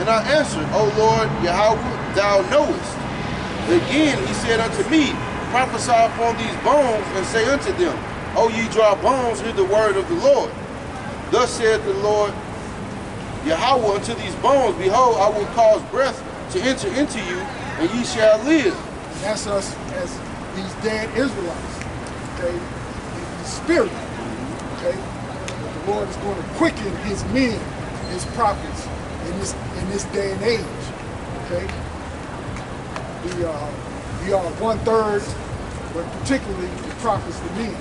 And I answered, O Lord Yahweh, thou knowest. Again he said unto me, prophesy upon these bones, and say unto them, O ye dry bones, hear the word of the Lord. Thus saith the Lord Yahweh unto these bones, behold, I will cause breath to enter into you, and ye shall live. That's us as these dead Israelites, okay, in the spirit, okay. The Lord is going to quicken his men, his prophets, in this day and age, okay. We are 1/3, but particularly the prophets, the men.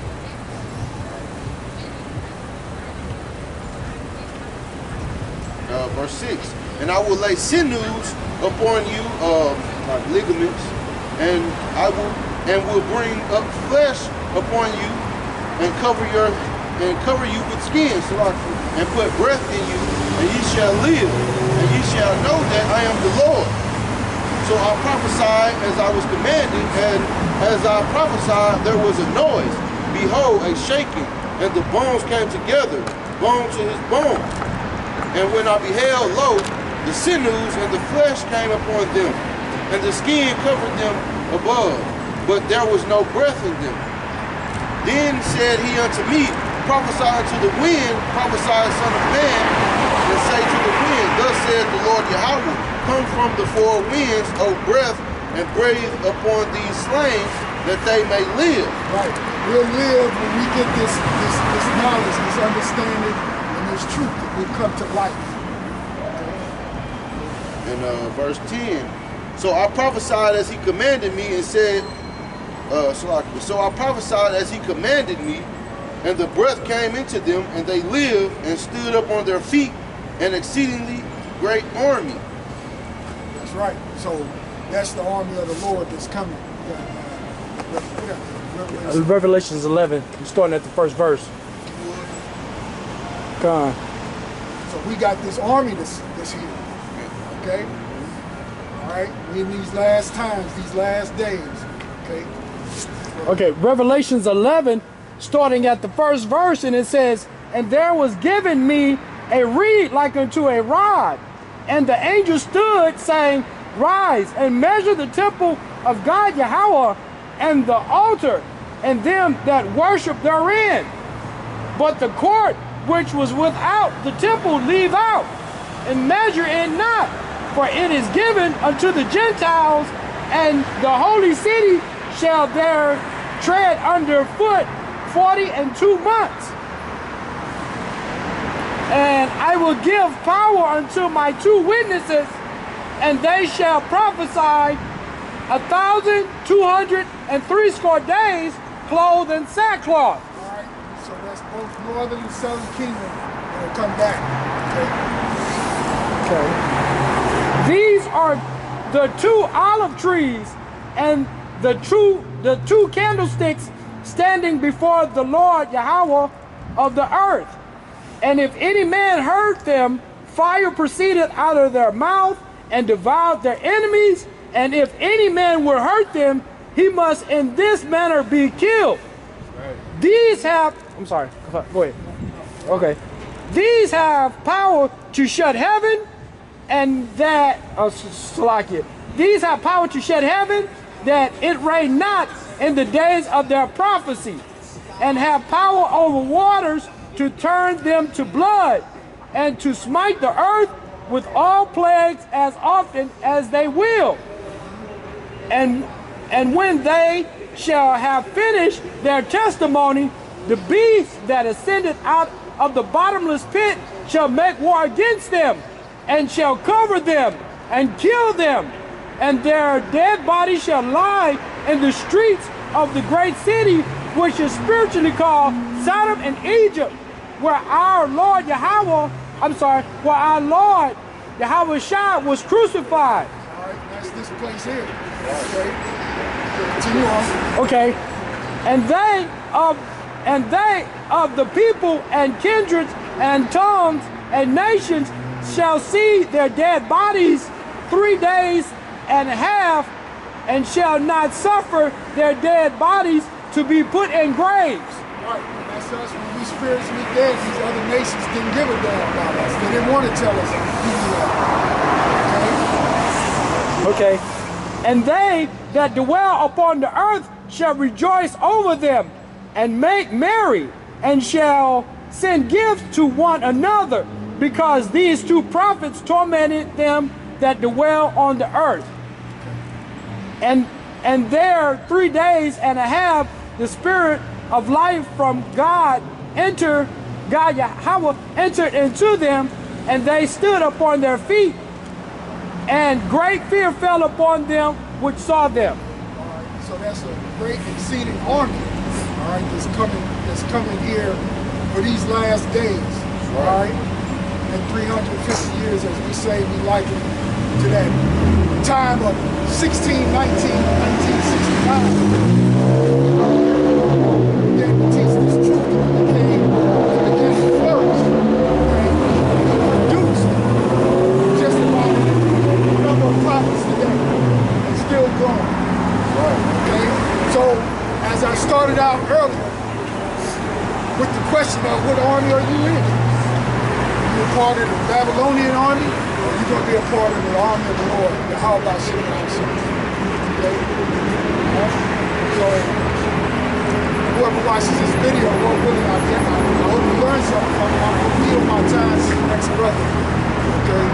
Verse 6, and I will lay sinews upon you, like ligaments, and will bring up flesh upon you, and cover you with skin, and put breath in you, and ye shall live, and ye shall know that I am the Lord. So I prophesied as I was commanded, and as I prophesied, there was a noise, behold, a shaking, and the bones came together, bone to his bone. And when I beheld, lo, the sinews and the flesh came upon them, and the skin covered them above, but there was no breath in them. Then said he unto me, prophesy unto the wind, prophesy, son of man, and say to the wind, thus saith the Lord Yahweh, come from the four winds, O breath, and breathe upon these slain, that they may live. Right. We'll live when we get this knowledge, this understanding, and this truth that will come to life. And verse 10, so I prophesied as he commanded me, and said, so I prophesied as he commanded me, and the breath came into them, and they lived and stood up on their feet, an exceedingly great army. That's right. So that's the army of the Lord that's coming. Revelations 11. We're starting at the first verse. Come on. So we got this army that's here. Okay? All right? We in these last times, these last days. Okay? Okay, Revelations 11, starting at the first verse, and it says, and there was given me a reed like unto a rod, and the angel stood, saying, rise and measure the temple of God Yahweh, and the altar, and them that worship therein. But the court which was without the temple leave out, and measure it not, for it is given unto the Gentiles, and the holy city shall there tread under foot 42 months. And I will give power unto my 2 witnesses, and they shall prophesy 1,260 days, clothed in sackcloth. All right, so that's both northern and southern kingdom that will come back. Okay. These are the 2 olive trees and the 2 candlesticks standing before the Lord Yahweh of the earth. And if any man hurt them, fire proceeded out of their mouth and devoured their enemies. And if any man will hurt them, he must in this manner be killed. Right. These have, I'm sorry, go ahead. Okay. These have power to shut heaven, and that, these have power to shut heaven, that it rain not in the days of their prophecy, and have power over waters to turn them to blood, and to smite the earth with all plagues as often as they will. And when they shall have finished their testimony, the beast that ascended out of the bottomless pit shall make war against them, and shall cover them, and kill them, and their dead bodies shall lie in the streets of the great city, which is spiritually called Sodom and Egypt, where our Lord Yahweh Shah was crucified. All right, that's this place here. Okay. Continue on. Okay. And they of the people and kindreds and tongues and nations shall see their dead bodies 3 days and a half, and shall not suffer their dead bodies to be put in graves. Right. That's us. When we spiritually dead, these other nations didn't give a damn about us. They didn't want to tell us who we are. Okay. And they that dwell upon the earth shall rejoice over them and make merry, and shall send gifts to one another, because these two prophets tormented them that dwell on the earth. And there 3 days and a half the spirit of life from God Yahweh entered into them, and they stood upon their feet, and great fear fell upon them which saw them. All right, so that's a great exceeding army, all right, that's coming here for these last days, all right? And 350 years, as we say, we liken to that time of 1969. Then to teach this truth, it began to flourish, and produced just about a number of prophets today, and still growing. Okay? So, as I started out earlier, with the question of what army are you in? You a part of the Babylonian army, or you going to be a part of the army of the Lord? How about sitting outside? Okay? So, whoever watches this video, what really I hope you learn something from it. I'm going to yield my time to the next brother. Okay?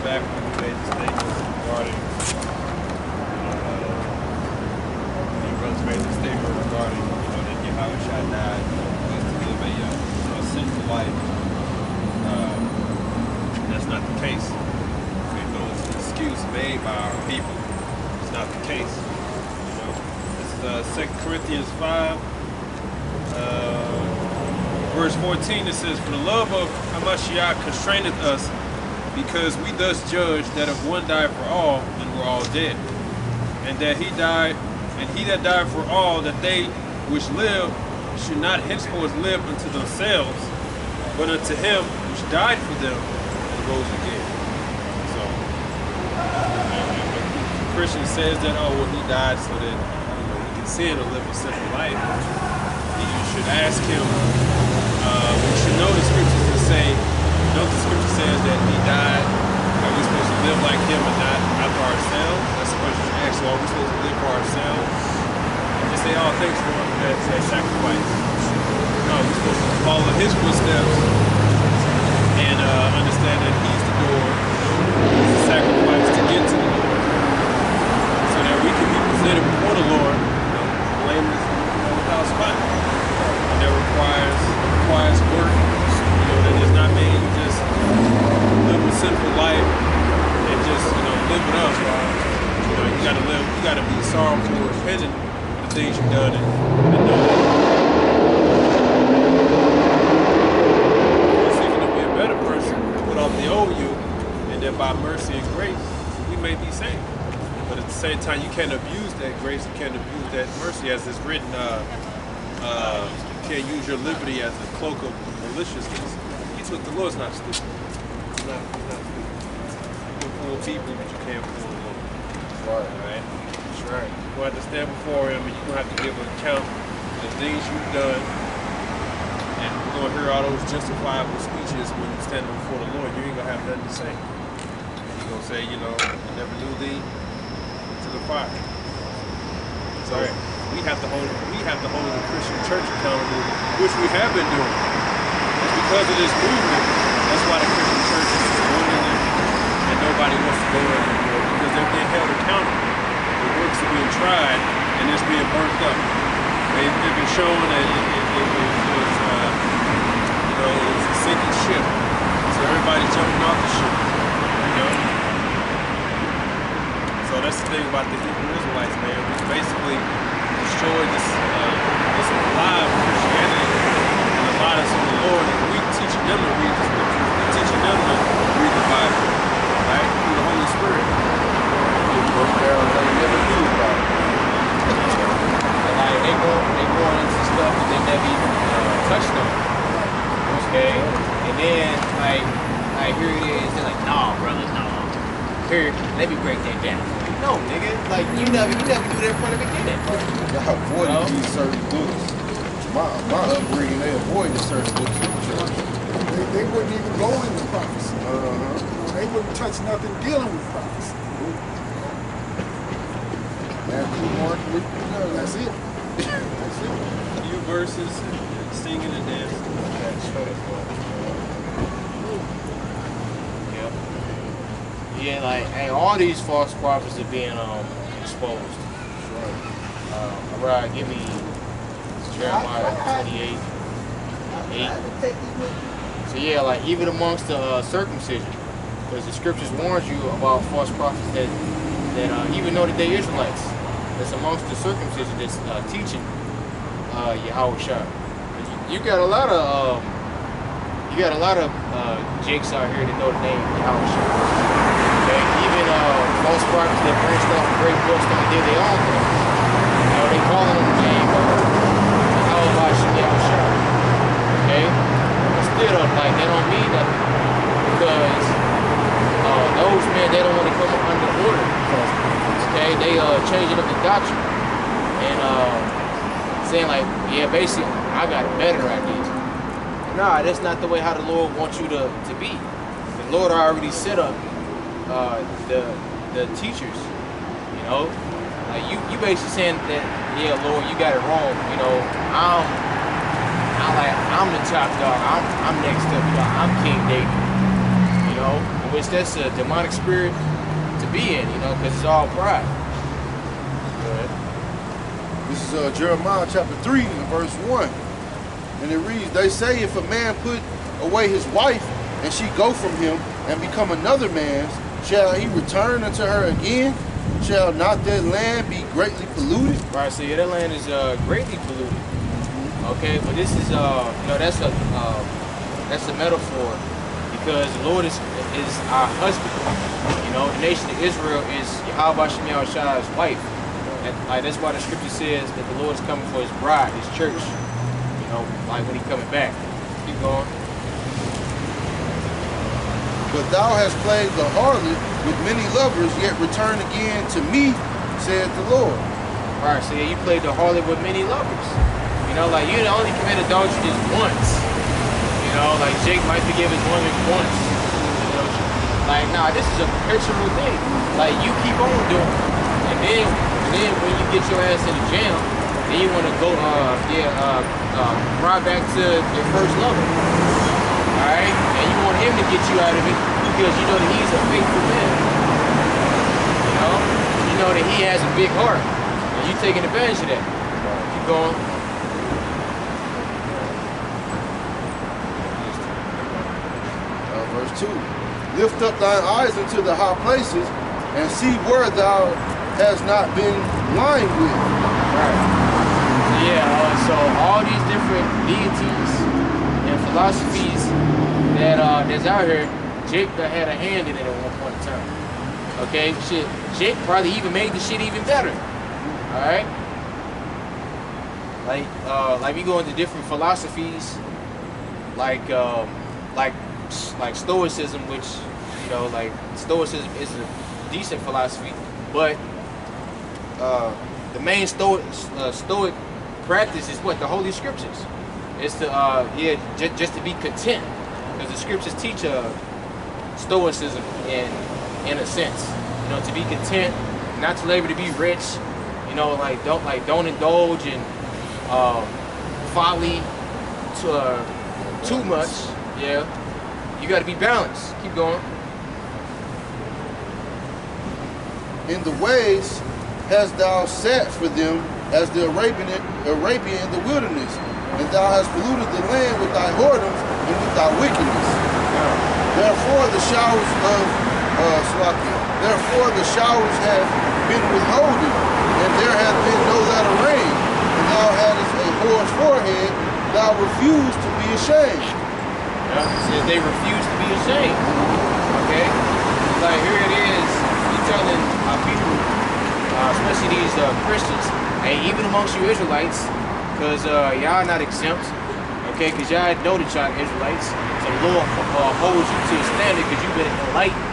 Back when we made the statement regarding that Yahweh Shai died was to live a sinful life. That's not the case. It's an excuse made by our people. It's not the case. This is 2 Corinthians 5, verse 14. It says, "For the love of Hamashiach constraineth us, because we thus judge that if one died for all, then we're all dead. And that he died, and he that died for all, that they which live should not henceforth live unto themselves, but unto him which died for them and rose again." So, the Christian says that, oh, well, he died so that we can sin or live a sinful life. You should ask him. We should know the scriptures and say, the scripture says that he died. Are we supposed to live like him and not for ourselves? That's the question you ask. So are we supposed to live for ourselves? And just say, oh, thanks for that sacrifice. No, we're supposed to follow his footsteps and understand that he's the door, he's the sacrifice to get to the Lord, so that we can be presented before the Lord, blameless and without spot. And that requires work. That does not mean you just live a simple life and just, live it up. You gotta be sorrowful and repentant for the things you've done and know you're seeking to be a better person, put off the old you, and then by mercy and grace, we may be saved. But at the same time, you can't abuse that grace, you can't abuse that mercy, as it's written, you can't use your liberty as a cloak of maliciousness. Look, the Lord's not stupid. He's not stupid. You can fool people, but you can't fool the Lord. Right. All right? That's right. You're going to have to stand before him, and you're going to have to give an account for the things you've done. And we're going to hear all those justifiable speeches when you stand before the Lord. You ain't going to have nothing to say. He's going to say, I never knew thee to the fire. So we have to hold the Christian church accountable, which we have been doing. Because of this movement, that's why the Christian church is dwindling and nobody wants to go there anymore, because they're being held accountable. The works are being tried and it's being burnt up. They've been shown that it was a sinking ship. So everybody's jumping off the ship. So that's the thing about the Hebrew Israelites, man. We basically destroyed this alive Christianity and allowed us from the Lord. We teaching them to read the scriptures. We're teaching them to read the Bible, right? Through the Holy Spirit. They never knew about it. Like they going into stuff that they never even touched on. Okay? And then like here it is, they're like, nah, brother, nah. Here here, let me break that down. No, nigga, like you never do that from the beginning. Y'all avoided these certain books. My upbringing, they avoided certain books in the church. They wouldn't even go into prophecy. They wouldn't touch nothing dealing with prophecy. Matthew, Mark, Luke, That's it. That's it. A few verses and singing and dancing. Yeah, like, hey, all these false prophets are being exposed. All right, give me Jeremiah 28, 8. So yeah, like even amongst the circumcision, because the scriptures warns you about false prophets that even though that they Israelites, that's amongst the circumcision that's teaching Yahweh Shah. You got a lot of jakes out here that know the name Yahweh Shah. Okay? Even false prophets that branched off great books that did their own thing. You know, they calling them the name Yahweh Shah. Okay? But still, like, that don't mean nothing. Because those men, they don't want to come under order. Okay? They changing up the doctrine. And saying like, yeah, basically, I got a better idea. Nah, that's not the way how the Lord wants you to be. The Lord already set up the teachers, you know, like you basically saying that, yeah, Lord, you got it wrong, you know, I'm the top dog, I'm next up, you know, I'm King David, you know, which that's a demonic spirit to be in, you know, because it's all pride. This is Jeremiah chapter 3 and verse 1. And it reads, they say if a man put away his wife and she go from him and become another man's, shall he return unto her again? Shall not that land be greatly polluted? Right, so yeah, that land is greatly polluted. Okay, but this is, you know, that's a metaphor because the Lord is our husband. You know, the nation of Israel is Yahweh Shem Shah's wife. And like that's why the scripture says that the Lord is coming for his bride, his church. You know, like when he coming back. Keep going. But thou hast played the harlot with many lovers, yet return again to me, saith the Lord. Alright, so yeah, you played the harlot with many lovers. You know, like you only commit adultery just once. You know, like Jake might forgive his woman once. You know, like, nah, this is a perpetual thing. Like you keep on doing it. And then when you get your ass in the jam, then you want to go, right back to your first lover. Alright? And you want him to get you out of it because you know that he's a faithful man. You know that he has a big heart. And you taking advantage of that. Keep going. Verse 2. Lift up thine eyes into the high places and see where thou hast not been lying with. Right. So all these different deities and philosophies that's out here, Jake had a hand in it at one point in time. Okay, shit. Jake probably even made the shit even better. All right. Like we go into different philosophies, like Stoicism, which you know, like Stoicism is a decent philosophy, but the main Stoic practice is what? The Holy Scriptures. It's to just to be content, because the Scriptures teach Stoicism in a sense. You know, to be content, not to labor to be rich. You know, don't indulge in folly too much. Yeah, you got to be balanced. Keep going. In the ways hast thou sat for them as the Arabian in the wilderness, and thou hast polluted the land with thy whoredoms and with thy wickedness. Therefore the showers have been withholden, and there hath been no latter rain, and thou hadst a whore's forehead, thou refused to be ashamed. Yeah, it says they refuse to be ashamed. Okay? Like here it is, you're telling people, especially these Christians, and even amongst you Israelites, because y'all not exempt, okay? Because y'all know that y'all Israelites, so the Lord holds you to a standard because you've been enlightened,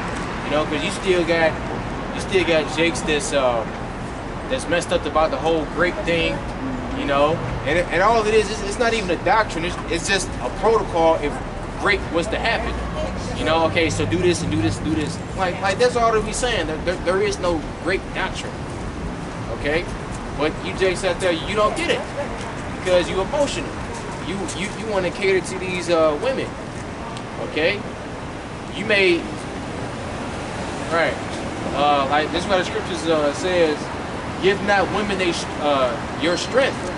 You know, because you still got Jakes that's messed up about the whole grape thing. You know, and all it is it's not even a doctrine. It's just a protocol if grape was to happen. You know, okay, so do this and do this and do this. Like that's all that we saying. There is no grape doctrine. Okay, but you Jakes out there, you don't get it because you emotional. You want to cater to these women. Okay, you may right. Like this is what the scriptures says. Give not women your strength.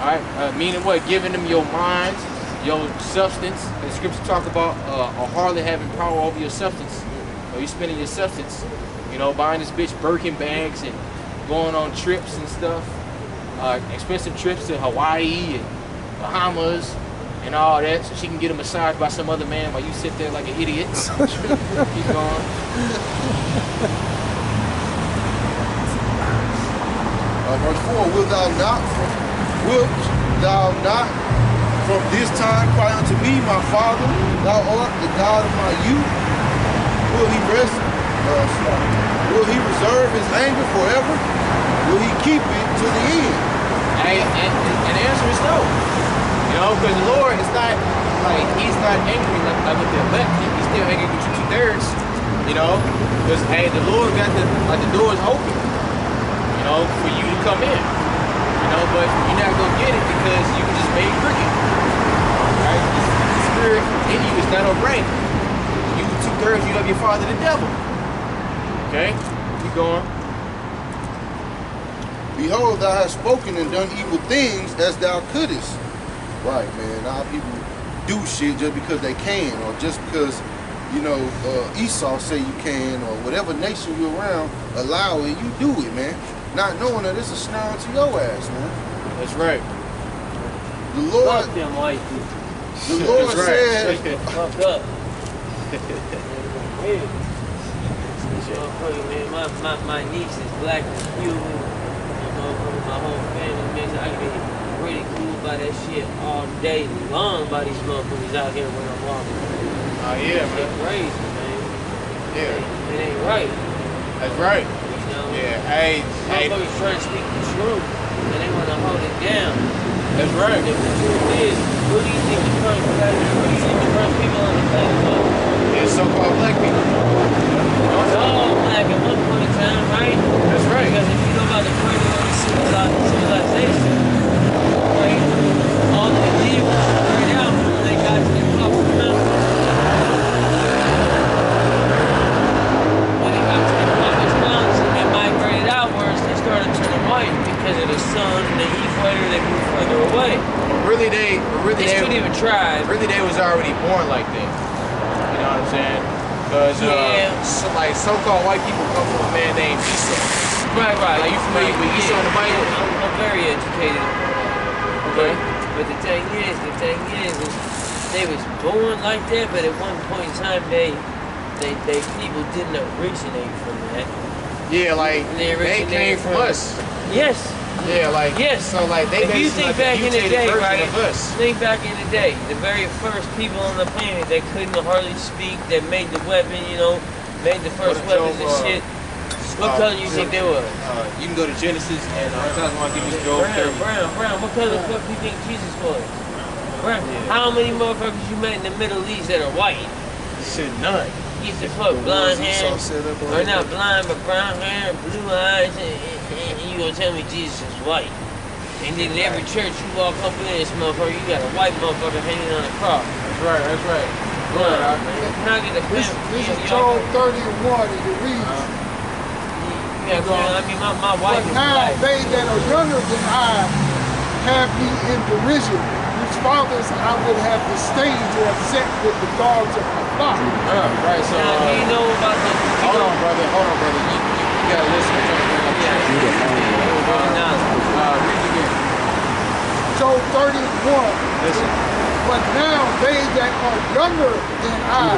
All right, meaning what? Giving them your minds, your substance. The scriptures talk about a harlot having power over your substance. Or you spending your substance, you know, buying this bitch Birkin bags and going on trips and stuff, expensive trips to Hawaii and Bahamas and all that, so she can get a massage by some other man while you sit there like an idiot. Keep going. Verse 4, wilt thou not from this time cry unto me, my Father, thou art the God of my youth? Will he will he reserve his anger forever? Will he keep it to the end? And the answer is no. You know, because the Lord is not, like, he's not angry like with the elect. He's still angry with you 2/3. You know, because, hey, the Lord got the doors open, you know, for you to come in. You know, but you're not going to get it because you just made crooked. Right? The spirit in you is not obeying. You 2/3, you love your father, the devil. Okay? Keep going. Behold, thou hast spoken and done evil things as thou couldest. Right, man. Now people do shit just because they can, or just because, you know, Esau say you can, or whatever nation you're around, allow it, you do it, man. Not knowing that it's a snare to your ass, man. That's right. The Lord, Fuck them white people. the Lord That's right. said, Fuck up. Man, my niece is black and Cuban. My whole family, man, I get ridiculed by that shit all day long by these motherfuckers out here when I'm walking. Oh, yeah, It's man. crazy, man. Yeah. It ain't right. That's right. You know? Yeah. Hey. Motherfuckers trying to speak the truth, and they want to hold it down. That's right. And the truth is, who do you think the first people on the planet are? It's so-called black people. It's all black at one point in time, right? That's right. Because if you know about the primary civilization, right, all the leaders carried out when they got to the top of the mountain. When they got to the top of the mountains and they migrated outwards, they started turning white because of the sun and the equator. They moved further away. Really, they shouldn't even try. Really, they was already born like that. You know what I'm saying? Because like so-called white people come from a man named Esau. Right. Like you familiar with Esau in the Bible? I'm very educated. Okay. But the thing is, they was born like that, but at one point in time, they people didn't originate from that. Yeah, like They they came from us. Yes. Yeah, like Yes. So like they If you think basically like back a in the mutated day, version right? of us. Think back in the day, the very first people on the planet that couldn't hardly speak, that made the weapon, you know, made the first weapons and shit. What color you think they were? You can go to Genesis and tell us why give you Job 30. Brown. What color fuck you think Jesus was? Brown. Yeah. How many motherfuckers you met in the Middle East that are white? Shit, none. He's the fuck blonde hair, or not blind, but brown hair, blue eyes, and you gonna tell me Jesus is white? And then in every church you walk up in this motherfucker, you got a white motherfucker hanging on the cross. That's right. Go ahead, Can I get a This is Job 30 and 1, and it reads, Yeah, I mean, my wife but is now black. they that are younger than I have me in derision, whose fathers I would have disdained to have set with the dogs of my flock. Right, so Now, do you know about the... hold on, brother. You gotta listen to read again. Job 30 and 1. Listen. But now they that are younger than I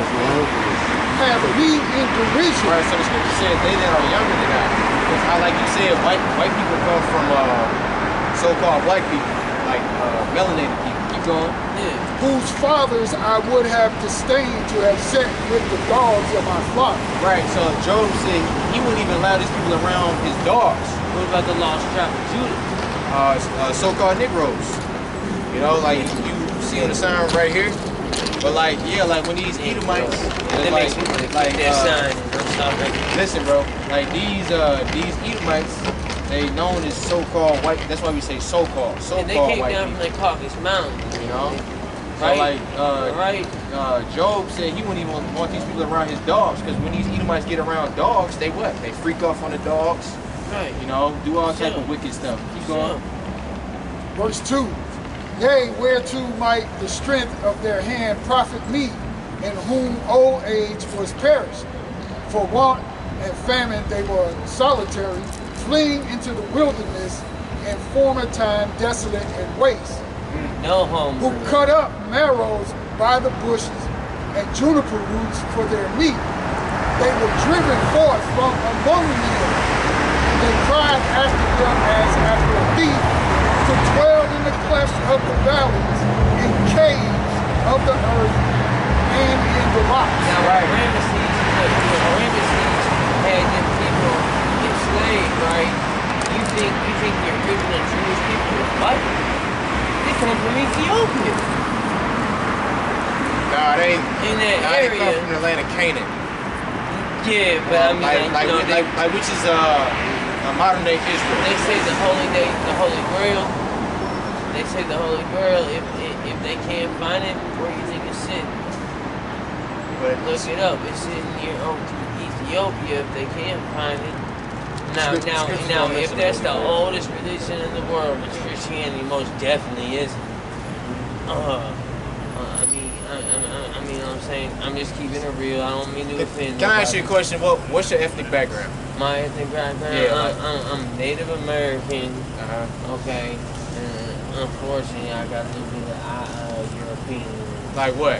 have me in derision. Right, so the scripture says they that are younger than I. Because like you said, white people come from so-called black people, like melanated people. Keep going. Yeah. whose fathers I would have disdained to have set with the dogs of my flock. Right, so Job said he wouldn't even allow these people around his dogs. What about the lost tribe of Judah? So-called Negroes. You know, like you see on the sign right here. But like, yeah, like when these Edomites, That like, makes me want to like, keep that sign. I'm sorry. listen, bro, like these Edomites, they known as so-called white. That's why we say so-called And they came white down from people. the Caucasus Mountains. You know, so Right. like, Job said he wouldn't even want these people around his dogs because when these Edomites get around dogs, they what? They freak off on the dogs. Right. You know, do all type of wicked stuff. Keep going. Verse 2. Yea, whereto might the strength of their hand profit me, in whom old age was perished. For want and famine they were solitary, fleeing into the wilderness, in former time desolate and waste. No home. Who cut up marrows by the bushes, and juniper roots for their meat. They were driven forth from among men. They cried after them as after a thief, to dwell in the clefts of the valleys, in caves of the earth, and in the rocks. Now, Ramesses had them people enslaved, right? You think the original Jewish people were white? They come from Ethiopia. Nah, they In that they come area. from the land of Canaan. Yeah, but I mean, like which is modern day Israel. they say the Holy Grail. They say the Holy Grail. If they can't find it, where you think it's sitting? But Look it up. It's sitting near Ethiopia. If they can't find it. Now, if that's the oldest religion in the world, which Christianity most definitely isn't. I mean, I'm saying, I'm just keeping it real. I don't mean to offend. can I ask you a nobody. question? What's your ethnic background? My ethnic background, Yeah, I'm Native American, Uh-huh. okay, and unfortunately I got a little bit of European. Like what?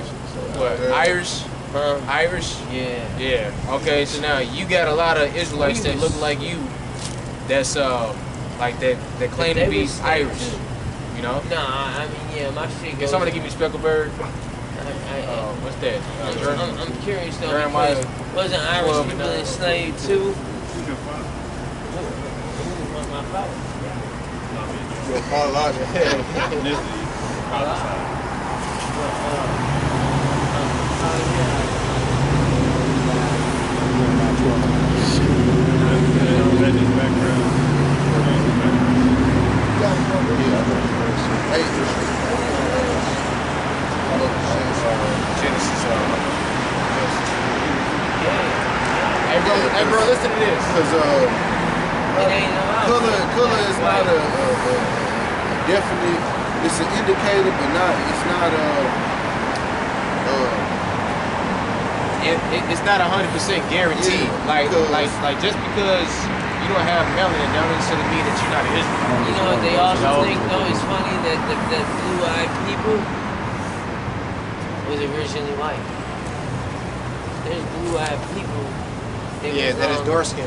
What? Irish? Huh? Irish? Yeah. Yeah. Okay, so now you got a lot of Israelites that look like you. That's like that claim They to be was slaves Irish. too. You know? Nah, I mean, yeah, my shit Can goes. somebody give me Speckled Bird? What's that? I'm curious though, Jeremiah because wasn't Irish 12 people and enslaved too? Your apologize. Hey, Genesis. Hey bro, listen to this. because It ain't no color is not a definite. It's an indicator, but it's not It's not 100% guaranteed. Yeah, like because- just because you don't have melanin, don't necessarily mean that you're not an Israelite. You know what they also No. think though? It's funny that that blue-eyed people was originally white. There's blue-eyed people. They Yeah, was, that is dark skin.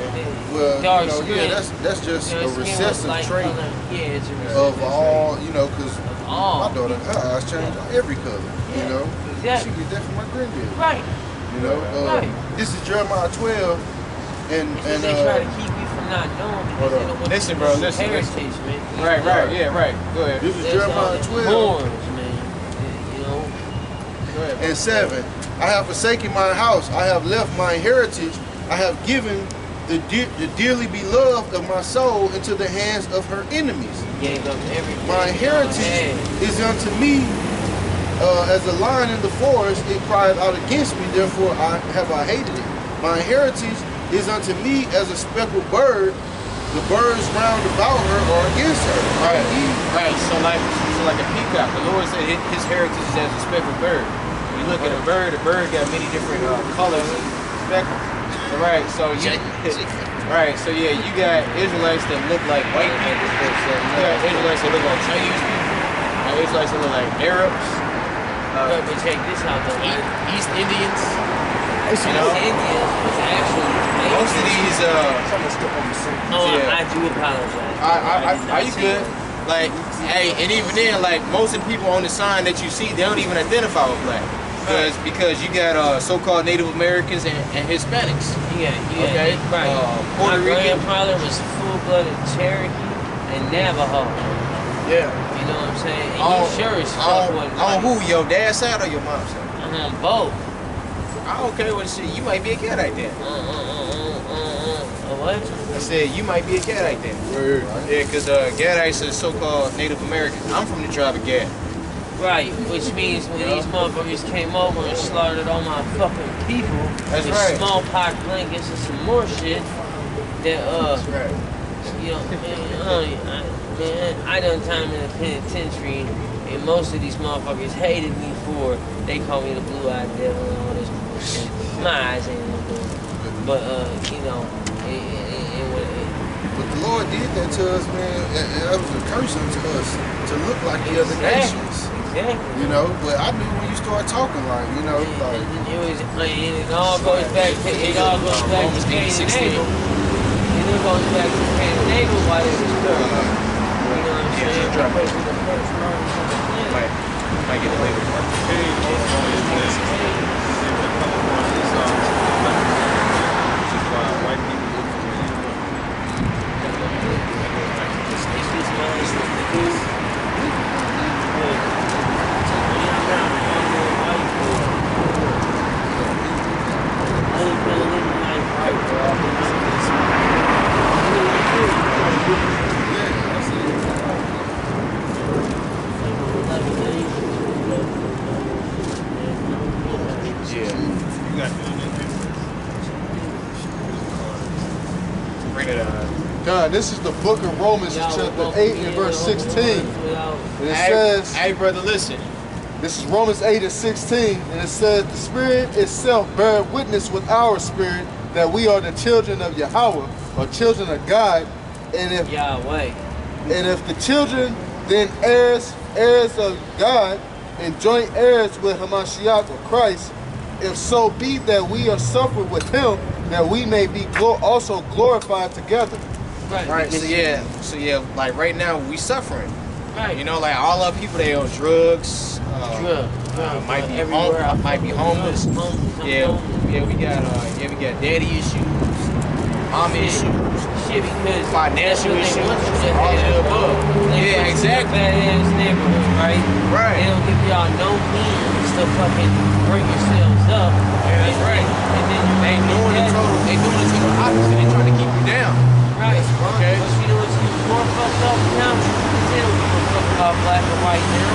well, dark you know, skin. yeah, that's just Their a skin was recessive light trait color. Yeah, it's a recessive of all, you know, because all. my daughter, her eyes change every color, you know. Exactly. She get that from my granddaddy, Right. you know. Right. This is Jeremiah 12, and They try to keep you from not knowing because they don't want Listen, you to bro, lose listen, heritage, man. Right, yeah, right. Go ahead. this is There's all Jeremiah the 12 horns, man. You know. Go ahead. and 7. I have forsaken my house, I have left my heritage, I have given the dearly beloved of my soul into the hands of her enemies. Gave up everything. My heritage is unto me as a lion in the forest. It cried out against me, therefore I hated it. My heritage is unto me as a speckled bird. The birds round about her are against her. Right. Indeed. Right. So like a peacock. The Lord said his heritage is as a speckled bird. When you look at a bird got many different colors and speckles. Right. So you right. So yeah, you got Israelites that look like white people. You got Israelites that look like Chinese people. You got Israelites that look like Arabs. But check this out though. East Indians. These Indians was actually Most of these Oh, yeah. I do apologize. Are you good? Like, hey, and even then, like most of the people on the sign that you see, they don't even identify with black. Because you got so-called Native Americans and Hispanics. Yeah, okay? Right. Puerto My Rican. grandfather was full-blooded Cherokee and Navajo. Yeah. You know what I'm saying? And you sure as fuck wasn't on white. who? Your dad's side or your mom's side? Both. Okay, well, shit, you might be a Gadite then. What? I said, you might be a Gadite then. Yeah, because Gadites are so-called Native Americans. I'm from the tribe of Gad. Right, which means when these motherfuckers came over and slaughtered all my fucking people, That's with right. smallpox blankets and some more shit, that That's right. you know, man, I done time in the penitentiary, and most of these motherfuckers hated me for. They call me the blue-eyed devil and all this bullshit. My eyes ain't no good, but you know, But the Lord did that to us, man. That was a curse unto us to look like the other nations. Exactly. You know, but I knew when you start talking like, you know, like It all goes back to Cain and Abel. And it goes back to Cain and Abel while it was good. You know what I'm saying? Drop it. Because of the first murders of the planet. Might get it later. Cain also is that they would come upon Esau, which is why white people look for him. It's just nice to do. But when you're around all the white people, I ain't gonna live life right, bro. Yeah. You got that. Bring it on. God, this is the book of Romans, chapter 8 and verse 16. And it says, Hey, brother, listen. this is Romans 8 and 16, and it says, the Spirit itself beareth witness with our spirit that we are the children of Yahweh, or children of God. And if Yahweh. And if the children, then heirs of God, and joint heirs with Hamashiach or Christ, if so be that we are suffered with him, that we may be also glorified together. Right. So yeah, like right now we suffering. Right. You know, like all our people, they on drugs. Might be everywhere. might be homeless. Yeah, we got daddy issues, mom issues. Shit, because Financial that's what issues, they want you to all the have, above. bro. They Yeah, put you in exactly. Badass neighborhood, right? Right. They don't give y'all no means to fucking bring yourselves up. Yeah, that's right. And then They doing the total opposite. They trying to keep you down. Right. Okay. But you know what's even more fucked up now? Is they don't give a fuck about black or white now.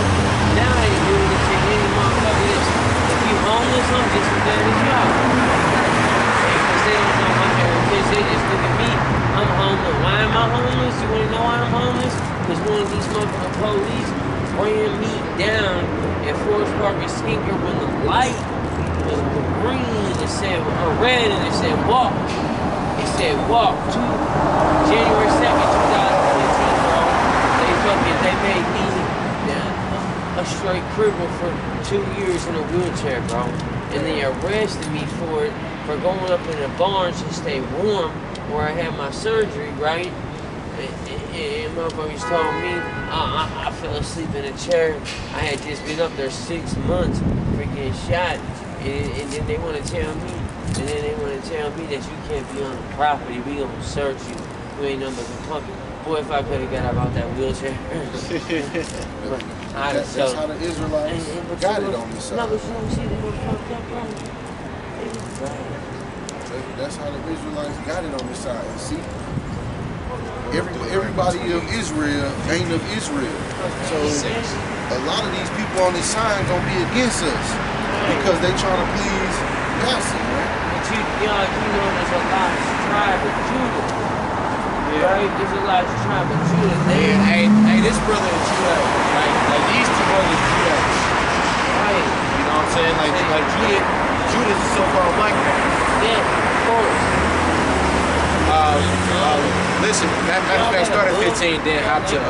Now they doing it to any motherfucker else. If you homeless, I'm just as bad as y'all. Because they don't know my heritage. They just look at me. I'm homeless. Why am I homeless? You wanna know why I'm homeless? Because one of these motherfucking police ran me down at Forest Park and Skinker when the light was green and it said, or red and it said walk. It said walk to January 2nd, 2015, bro. They made me a straight cripple for 2 years in a wheelchair, bro. And they arrested me for it, for going up in the barns to stay warm where I had my surgery, right? And motherfuckers told me I fell asleep in a chair. I had just been up there 6 months for getting shot. And then they want to tell me, that you can't be on the property. We gonna search you. You ain't nothing but the fucking. Boy, if I could have got up out that wheelchair. that's how the Israelites got it on the side. No, but you don't see the little fucked up, bro. They just bad. That's how the Israelites got it on the side. See, everybody of Israel ain't of Israel. So a lot of these people on this sign gonna be against us because they trying to please Yahweh, man. But you know, there's a lot of tribe of Judah. Right? There's a lot of tribe of Judah. Hey, this brother is Judah. Like these two brothers Judah. Right. You know what I'm saying? Like Judah's a so-called black man. Yeah, of course. Listen, matter of fact, start at 15, then hop to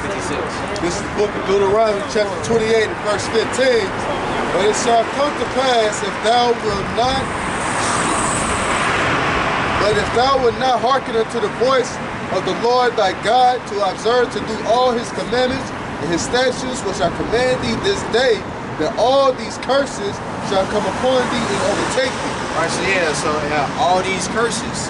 56. This is the book of Deuteronomy, chapter 28 and verse 15. But it shall come to pass if thou wilt not hearken unto the voice of the Lord thy God, to observe to do all his commandments and his statutes, which I command thee this day, that all these curses shall come upon thee and overtake thee. Right, so all these curses,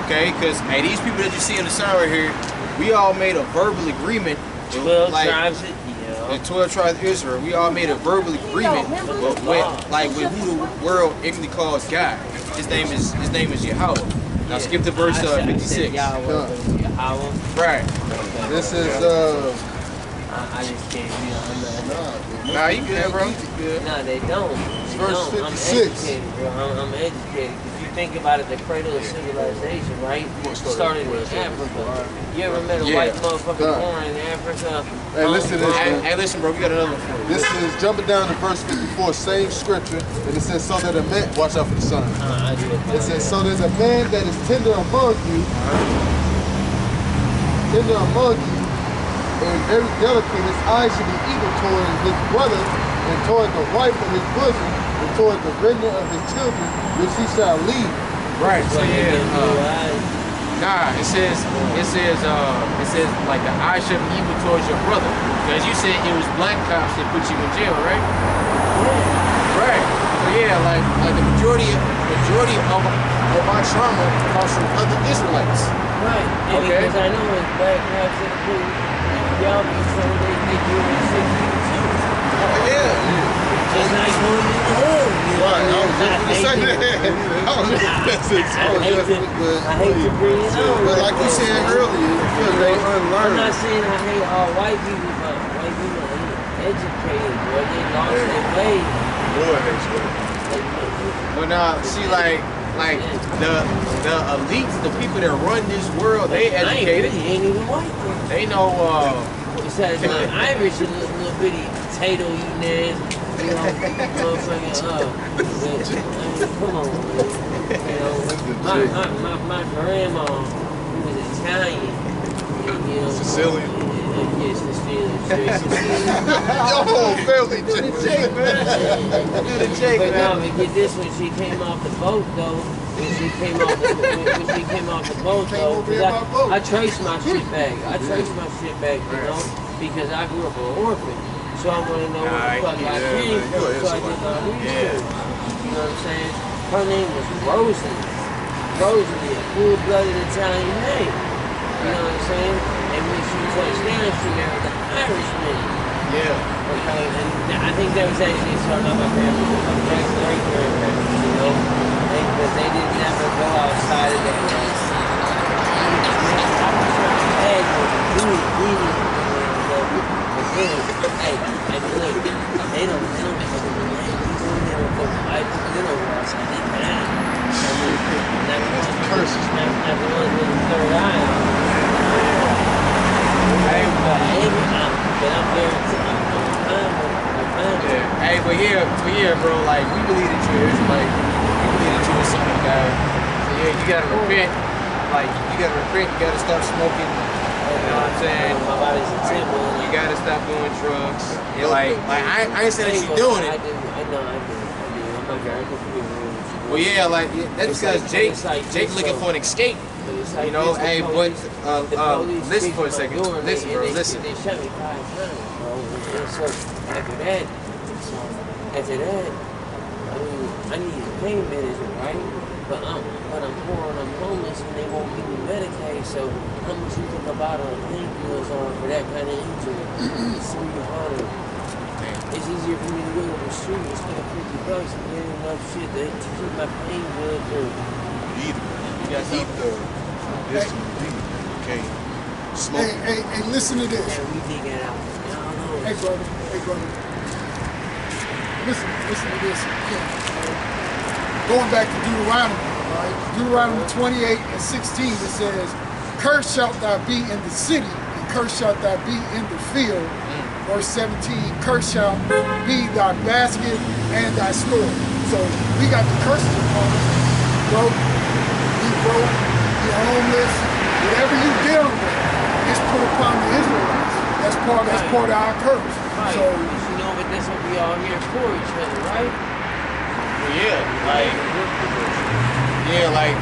okay? Because hey, these people that you see in the sun right here, we all made a verbal agreement. 12 like, tribes. The 12 tribes of Israel, we all made a verbal agreement with who the world ignorantly calls God. His name is Yahweh. Now skip to verse 56. Right. This is I just can't be on Nah, you good, bro. You good. No, they don't. They verse don't. 56. I'm educated, bro. I'm educated. If you think about it, the cradle of civilization, right? Started in Africa. You ever met a white motherfucker born in Africa? Hey, listen to this. Hey, listen, bro. We got another one for you. This is jumping down to verse 54, same scripture, and it says, so that a man, watch out for the sun. It says, so that a man that is tender among you, and very delicate, his eyes should be evil toward his brother, and toward the wife of his bosom, and toward the remnant of his children, which he shall leave. Right. So nah, it says like the eye should be evil towards your brother, because you said it was black cops that put you in jail, right? Yeah. Right. So yeah, like the majority of our trauma comes from other Israelites. Right. And Okay. because I know it's black cops that put y'all be told they do it 62. Yeah. Just like going in the hood. You know? Right, I was just gonna say that. I hate to bring it on. But like you said earlier, because they I'm unlearned. not saying I hate all white people, but white people are educated, bro. They lost their way. But now, see, like the elites, the people that run this world, they educated. Ain't even white people. They know. Besides my Irish, a little bitty potato eating ass. You know, motherfucking, I mean, come on, man. You know, my grandma, who was Italian, you know, Sicilian. Yes, Sicilian. Yo, family, Do the Jake, But man. no, but get this, when she came off the boat, though, when she came off the boat, though, 'cause I traced my shit back. You know, because I grew up an orphan. So I want to know where the fuck I came from, so I did my research. You know what I'm saying? Her name was Rosalie. Rosalie, a full-blooded Italian name. You know what I'm saying? And when she touched down, she married an Irishman. Yeah. Okay, and I think that was actually started by my grandparents, my great-grandparents, you know? Because they didn't ever go outside of that. I was trying to bag with hey, look, they don't fucking relate. They don't go white people, they don't go outside, they bad. I mean, curses. Not the ones with the third eye. But I'm very Hey, but yeah, bro. Like we believe that you're Israelite. We believe that you're a son of God. So yeah, you gotta repent. Like you gotta repent. You gotta stop smoking. You know what I'm saying? My body's a temple. You gotta stop doing drugs. You're like I ain't saying that you're doing it. I know. I'm not very confused. Well, yeah, like that's because Jake looking for an escape. You know, hey, but listen for a second. Listen, bro. Listen. They shot me 5 times, bro. And so after that, I mean, I need pain medicine, right? But I'm poor and I'm homeless and they won't give me Medicaid. So how much you think about a painkillers for that kind of injury? It's $300. It's easier for me to go to the street and spend $50 and get enough shit to keep my pain good through. You got to eat this okay. Smoke. Hey, listen to this. Yeah, we dig it out. Hey, brother. Listen to this. Going back to Deuteronomy, right? Deuteronomy 28 and 16, it says, cursed shalt thou be in the city, and cursed shalt thou be in the field. Verse 17, cursed shall be thy basket and thy store. So we got the curses upon us. Be broke, be homeless, whatever you dealing with, it's put upon the Israelites. That's part of our curse. Right. So you know, but that's what we all here for each other, right? Yeah, like Yeah, like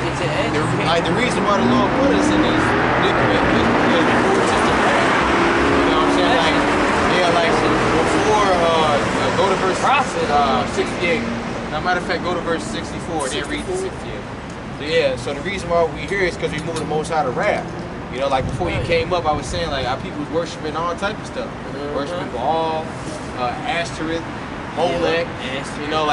the reason why the Lord put us in this predicament is because before it's just a fact. You know what I'm saying? Like, yeah, like before, go to verse 68. Now, matter of fact, go to verse 64, then read the 68. So yeah, so the reason why we here is because we moved the Most High to wrath. You know, like before you came up, I was saying like our people was worshiping all type of stuff, worshiping Baal, Ashtoreth, Molech. You know,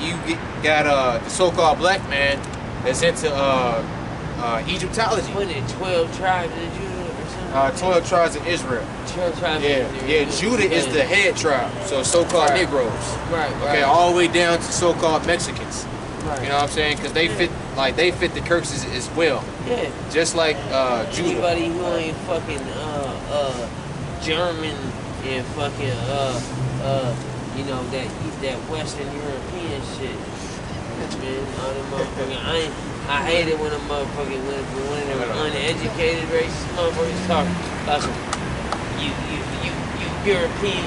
you got the so-called black man that's into Egyptology. What is it, 12 tribes of Judah or something? 12 tribes of Israel. 12 tribes Yeah, of Israel. yeah. Judah is the head tribe, so so-called Negroes. Right. Okay, all the way down to so-called Mexicans. Right. You know what I'm saying? Because they fit the curses as well. Yeah. Just like Judah. Anybody who ain't fucking German and fucking you know that Western European shit. Man, all them motherfucking I hate it when a motherfucking when them uneducated racist motherfuckers talk about some you European,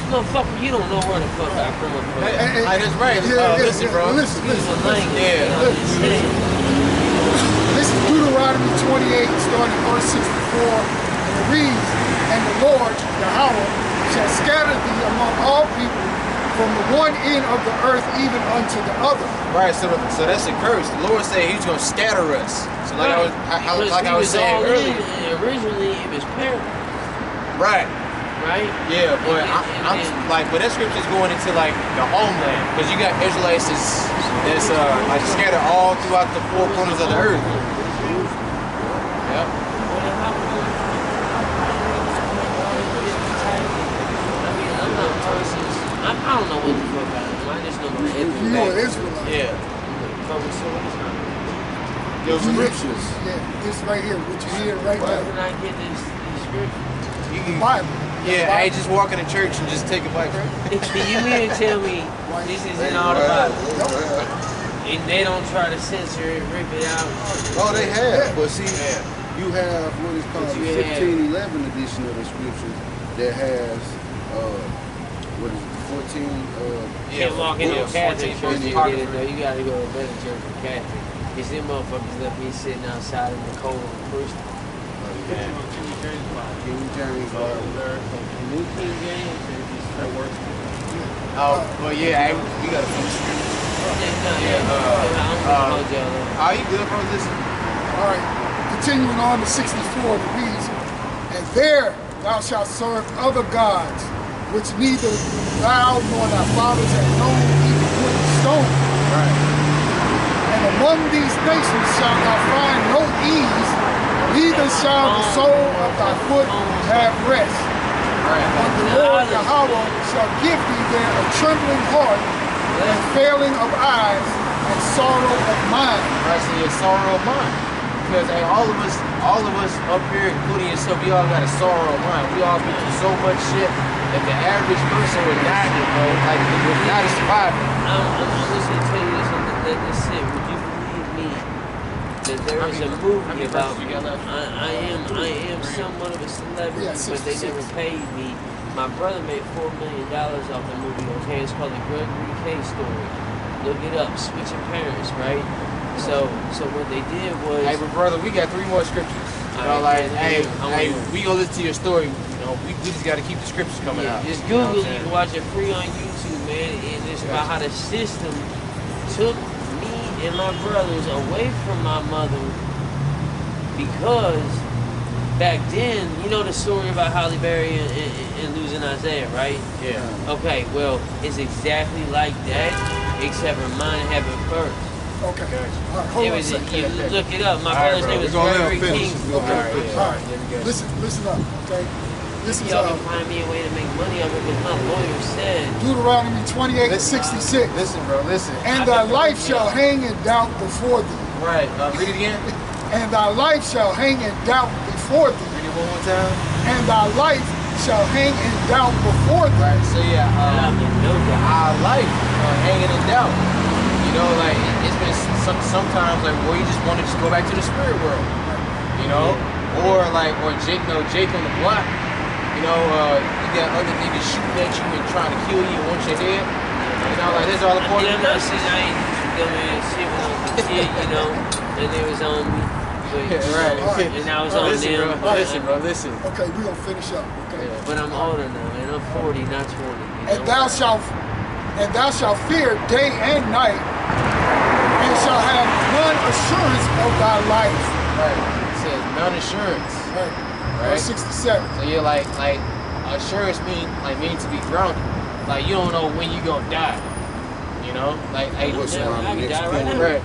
motherfucker, you don't know where the fuck I come from. Hey, that's right. Listen, bro. Listen. Yeah. This is Deuteronomy 28, starting at verse 64, and it reads, "And the Lord, Yahweh, shall scatter thee among all people from the one end of the earth even unto the other." Right, so that's a curse. The Lord said He's gonna scatter us. So like I was saying earlier. Originally, it was parallel. Right. Right? Yeah, but but that scripture's going into like the homeland, because you got Israelites that's like scattered all throughout the four corners of the earth. Yep. I don't know what the fuck I am. I just know my You know Israelite. Yeah. Those scriptures. Yeah, this right here, what you hear right Where now. can I get these scriptures? The Bible. Yeah, hey, just walk in the church and just take a bite. You mean to tell me this is in all the Bible? And they don't try to censor it, rip it out? Oh, they have. But see, you have what is called the 1511 edition of the scriptures that has, what is it, 14? Can't walk in a Catholic church and get it, though. You gotta go to a better church than Catholic. Because them motherfuckers left me sitting outside in the cold on Christmas. King James Bible. New King James, that works. Oh, well, yeah, hey, we got a few scriptures. Are you good, bro? Listen. All right, continuing on to 64, it reads, "And there thou shalt serve other gods, which neither thou nor thy fathers have known, even wood and stone. Right. And among these nations shalt thou find no ease, neither shall the sole of thy foot have rest. But the Lord Yahweh shall give thee there a trembling heart, and failing of eyes, and sorrow of mind." Right, so your sorrow of mind. Because hey, all of us up here, including yourself, we all got a sorrow of mind. We all been through so much shit that the average person would not, like, would not survive. I'm just gonna tell you this and let this sit. Would you believe me that there is a movie about me? I am somewhat of a celebrity, but they never paid me. My brother made $4 million off the movie, okay? It's called The Gregory K Story. Look it up, Switching Parents, right? So what they did was... Hey, but brother, we got 3 more scriptures. You know, like, hey, we gonna listen to your story. You know, we just gotta keep the scriptures coming out. Just Google it. You can watch it free on YouTube, man. And it's about how the system took me and my brothers away from my mother because back then, you know the story about Halle Berry and losing Isaiah, right? Yeah. Okay, well, it's exactly like that, except for mine happened first. Okay. All right, hold on a second. You look it up. My brother's name is Gregory King. All right. Listen up, okay? This is Y'all can find me a way to make money off it because my lawyer said. Deuteronomy 28:66. Listen, bro, listen. "And thy life shall hang in doubt before thee." Right, read it again. "And thy life shall hang in doubt before thee." Read it one more time. "And thy life shall hang in doubt before thee." Right, so yeah, our life hanging in doubt. You know, like it's been sometimes like where you just want to just go back to the spirit world. You know, or Jake on the block. You know, you got other niggas shooting at you and trying to kill you and want your head. You know, like this all according to I ain't dumbass shit when I was a kid, you know, and they was on me. But, Right. And I was on Listen, them. bro. Listen, bro. Listen. Okay, we're going to finish up. Okay. But I'm older now, and I'm 40, not 20. You And know? thou shalt fear day and night, and shall have none assurance of thy life. Right. It says none assurance. Right. Right. Verse 67. So you're like assurance means to be grounded. Like you don't know when you gonna die. You know, like What's Yeah, around I the can next die right corner? now. right.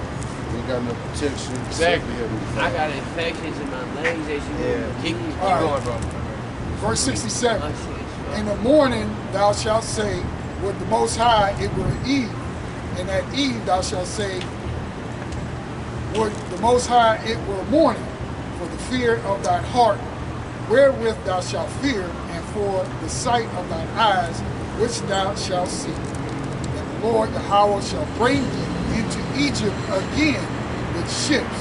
We got no protection. Exactly. I got infections in my legs that you Yeah. wouldn't Keep believe. going, bro. Verse 67. My shit is In the morning thou shalt say, with the Most High it were eve. And at eve thou shalt say, with the Most High it were morning, for the fear of thine heart, wherewith thou shalt fear, and for the sight of thine eyes, which thou shalt see. And the Lord Yahweh shall bring thee into Egypt again with ships.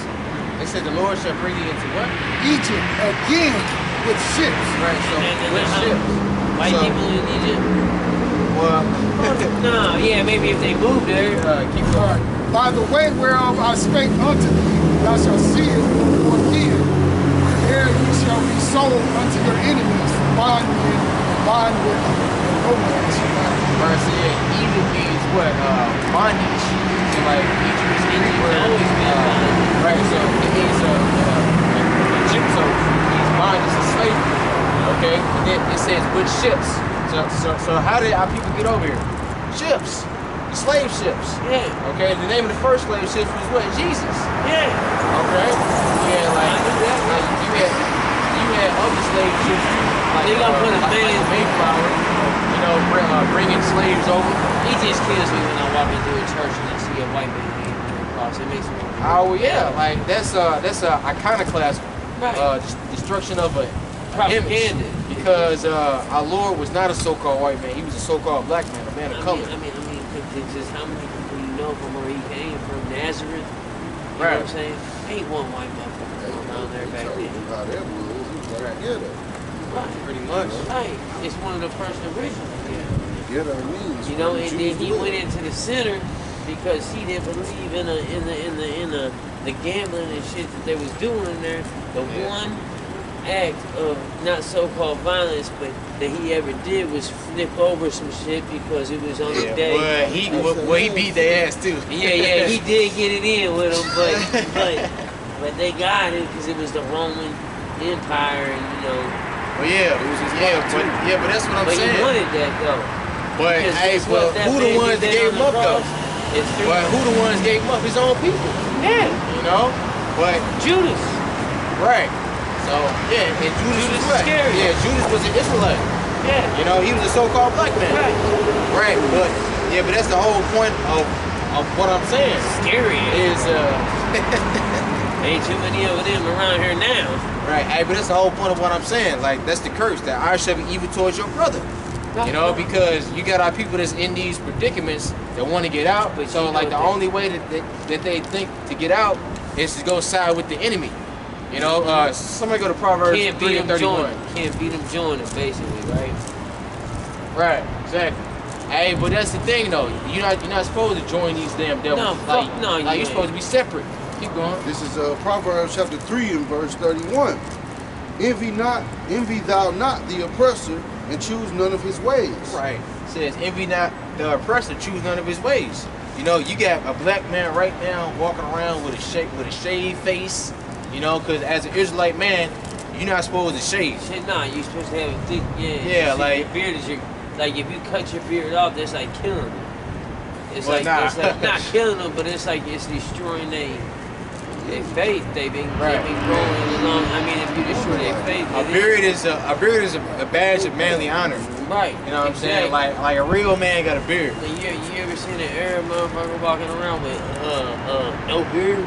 They said the Lord shall bring you into what? Egypt again with ships. Right. So And what ships? White So- people in Egypt? Well, No, yeah, maybe if they moved there. keep All going. right. By the way whereof I spake unto thee, thou shalt see it again. And there ye shall be sold unto your enemies for bondmen and bondwomen, and no man shall buy you. Right. So yeah, Egypt means what? Bondage. So like Egypt is Greek word. always been bondage. Right. So it means Egypt. So it means bondage and slavery. Okay. And then it says with ships. So how did our people get over here? Ships. The slave ships. Yeah, Okay, the name of the first slave ship was what? Jesus. yeah. Okay. Yeah, like you had other slave ships like They gonna put a like man- the Mayflower, you know, bringing slaves over. He just kills me when I walk into a church and I see a white man hanging from the cross. It makes me. Oh yeah, like that's a iconoclast Right. destruction of a Propaganda. image. Because our Lord was not a so-called white man; he was a so-called black man, a man of color. I mean, it's just how many people you know from where he came from, Nazareth. You know Right. what I'm saying? Ain't one white motherfucker going around there back then. How that was. It was like ghetto. Right. Pretty much. Right. It's one of the first originals. Ghetto means. You know, and choose then to he live. went into the center because he didn't believe in the gambling and shit that they was doing in there. The one act of not so-called violence, but that he ever did was flip over some shit because it was on the day. Well, he beat their ass too. Yeah, he did get it in with them, but they got it because it was the Roman Empire, and you know. Well, yeah, It was his but that's what I'm But saying. he wanted that though. But Because hey, guess what? but That who the baby ones that dead gave on him the up though? cross, It's three. But who the ones gave him up? His own people. Yeah, You know. But Judas. right. So yeah, and Judas was what? Iscariot. Yeah, Judas was an Israelite. Yeah. You know, he was a so-called black man. Right. Right. But that's the whole point of what I'm saying Scary. is Ain't too many of them around here now. right. Hey, but that's the whole point of what I'm saying. Like that's the curse that I shall be evil towards your brother. You know, because you got our people that's in these predicaments that want to get out. But So you like know the only way that they think to get out is to go side with the enemy. You know, somebody go to Proverbs Can't 3 beat and them 31. joining. Can't beat them joining, basically, right? Right, exactly. Hey, but that's the thing though. You're not supposed to join these damn devils. No, like, fuck no, you you're ain't. supposed to be separate. Keep going. This is Proverbs chapter 3 and verse 31. Envy thou not the oppressor, and choose none of his ways. Right. It says, envy not the oppressor, choose none of his ways. You know, you got a black man right now walking around with a shaved face. You know, because as an Israelite man, you're not supposed to shave. Shit, nah, you supposed to have a thick, Yeah, shit, like- your beard is like if you cut your beard off, that's like killing them. It's Well, like nah. it's like not killing them, but it's like it's destroying their faith. They've been growing along. I mean, if you destroy their faith, A beard is a badge of manly honor. right. You know what I'm saying? Like a real man got a beard. You ever seen an Arab motherfucker walking around with no beard?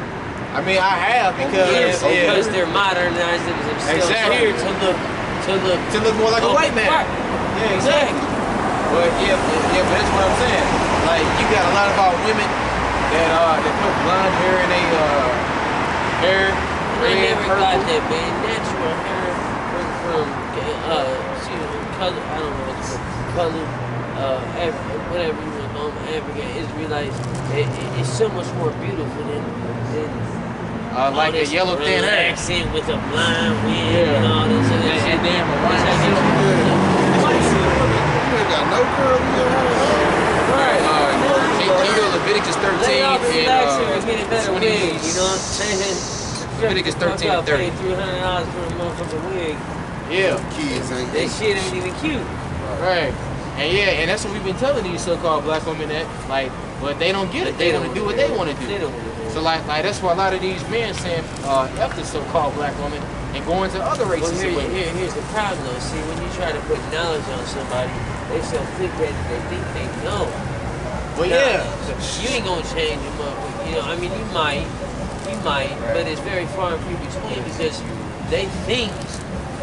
I mean, I have because because they're modernizing themselves Exactly. here to look more like a white man. Right. Yeah, exactly. But but that's what I'm saying. Like you got a lot of our women that put blonde hair in their hair, I red, never purple. got that, man. Natural hair from color. I don't know what it's called. Color. whatever you want to call them, African Israelites, it's so much more beautiful than like a yellow thin hair. Accent with a blind wind and all this other shit. And damn Hawaiian silk. You ain't got no curl in your hair. Right. Can you go Leviticus 13 Lay off the relaxer and and get a better wig, you know what I'm saying? Leviticus 13 and 30. Pay $300 for a motherfucking wig. Yeah. Kids ain't That shit ain't even cute. Right. And yeah, and that's what we've been telling these so-called black women that, like, but they don't get it. They want to do what they want to do. They don't want to do it. So like that's why a lot of these men saying F the so-called black woman and go into other races. Well, here's the problem though. See, when you try to put knowledge on somebody, they so thick-headed they think they know. Well, yeah. You ain't gonna change them up. You know, I mean, you might, but it's very far and few between because they think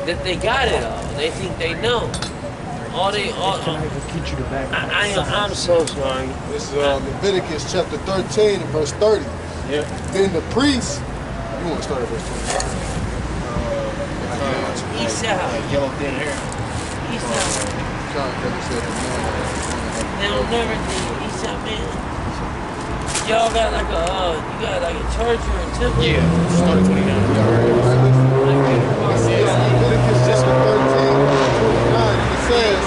that they got it all. They think they know. I'm so sorry. This is Leviticus chapter 13 and verse 30. Yeah. Then the priest, you want to start at verse 20? Esau. Yellow thin hair. Esau. They'll never think Esau, man. Y'all got like a church or a temple? Yeah. Start at 29. Leviticus chapter 13 verse 29. It says,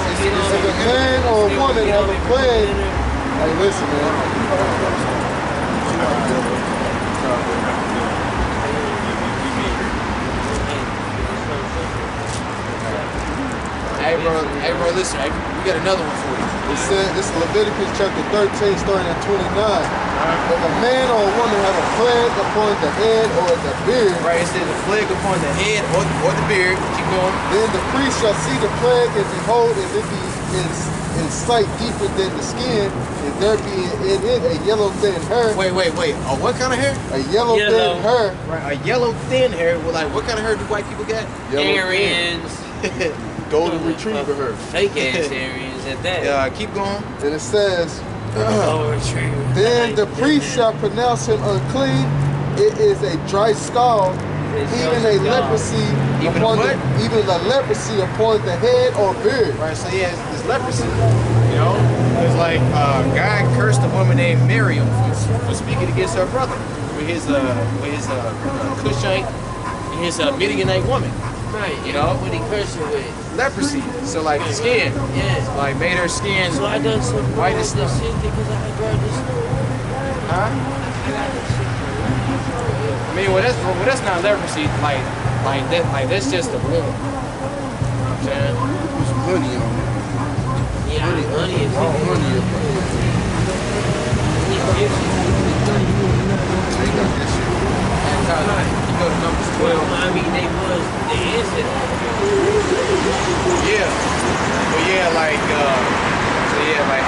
if a man or a woman have a plague, hey, listen, man. Hey bro, listen, we got another one for you. It says, this is Leviticus chapter 13, starting at 29. If a man or a woman have a plague upon the head or the beard, Right, it says the plague upon the head or the beard. Keep going. then the priest shall see the plague and behold, if it be in sight deeper than the skin, if there be in it a yellow thin hair. Wait. Oh, what kind of hair? A yellow thin hair. Right, a yellow thin hair. Well, like, what kind of hair do white people got? Aryans. Golden retriever hair. Fake ass Aryans at that. Keep going. And it says, Golden retriever. then the priest shall pronounce him unclean. It is a dry scald, even a leprosy Even upon a what? even a leprosy upon the head or beard. Right, so yeah, it's leprosy. You know, it's like God cursed a woman named Miriam for speaking against her brother with his Cushite and his Midianite woman. Right, You know? what he cursed her with. Leprosy. So like the skin, Yeah. like made her skin. So I done some White white as this snow. shit because I grabbed this shit. Huh? I got this shit. I mean, well that's not leprosy. Like that's just a wound. You know what I'm saying? Put some honey on it. Yeah, honey is Honey up on it. They got this shit. You go to Numbers 12. I mean, they was the incident. Yeah. But yeah, like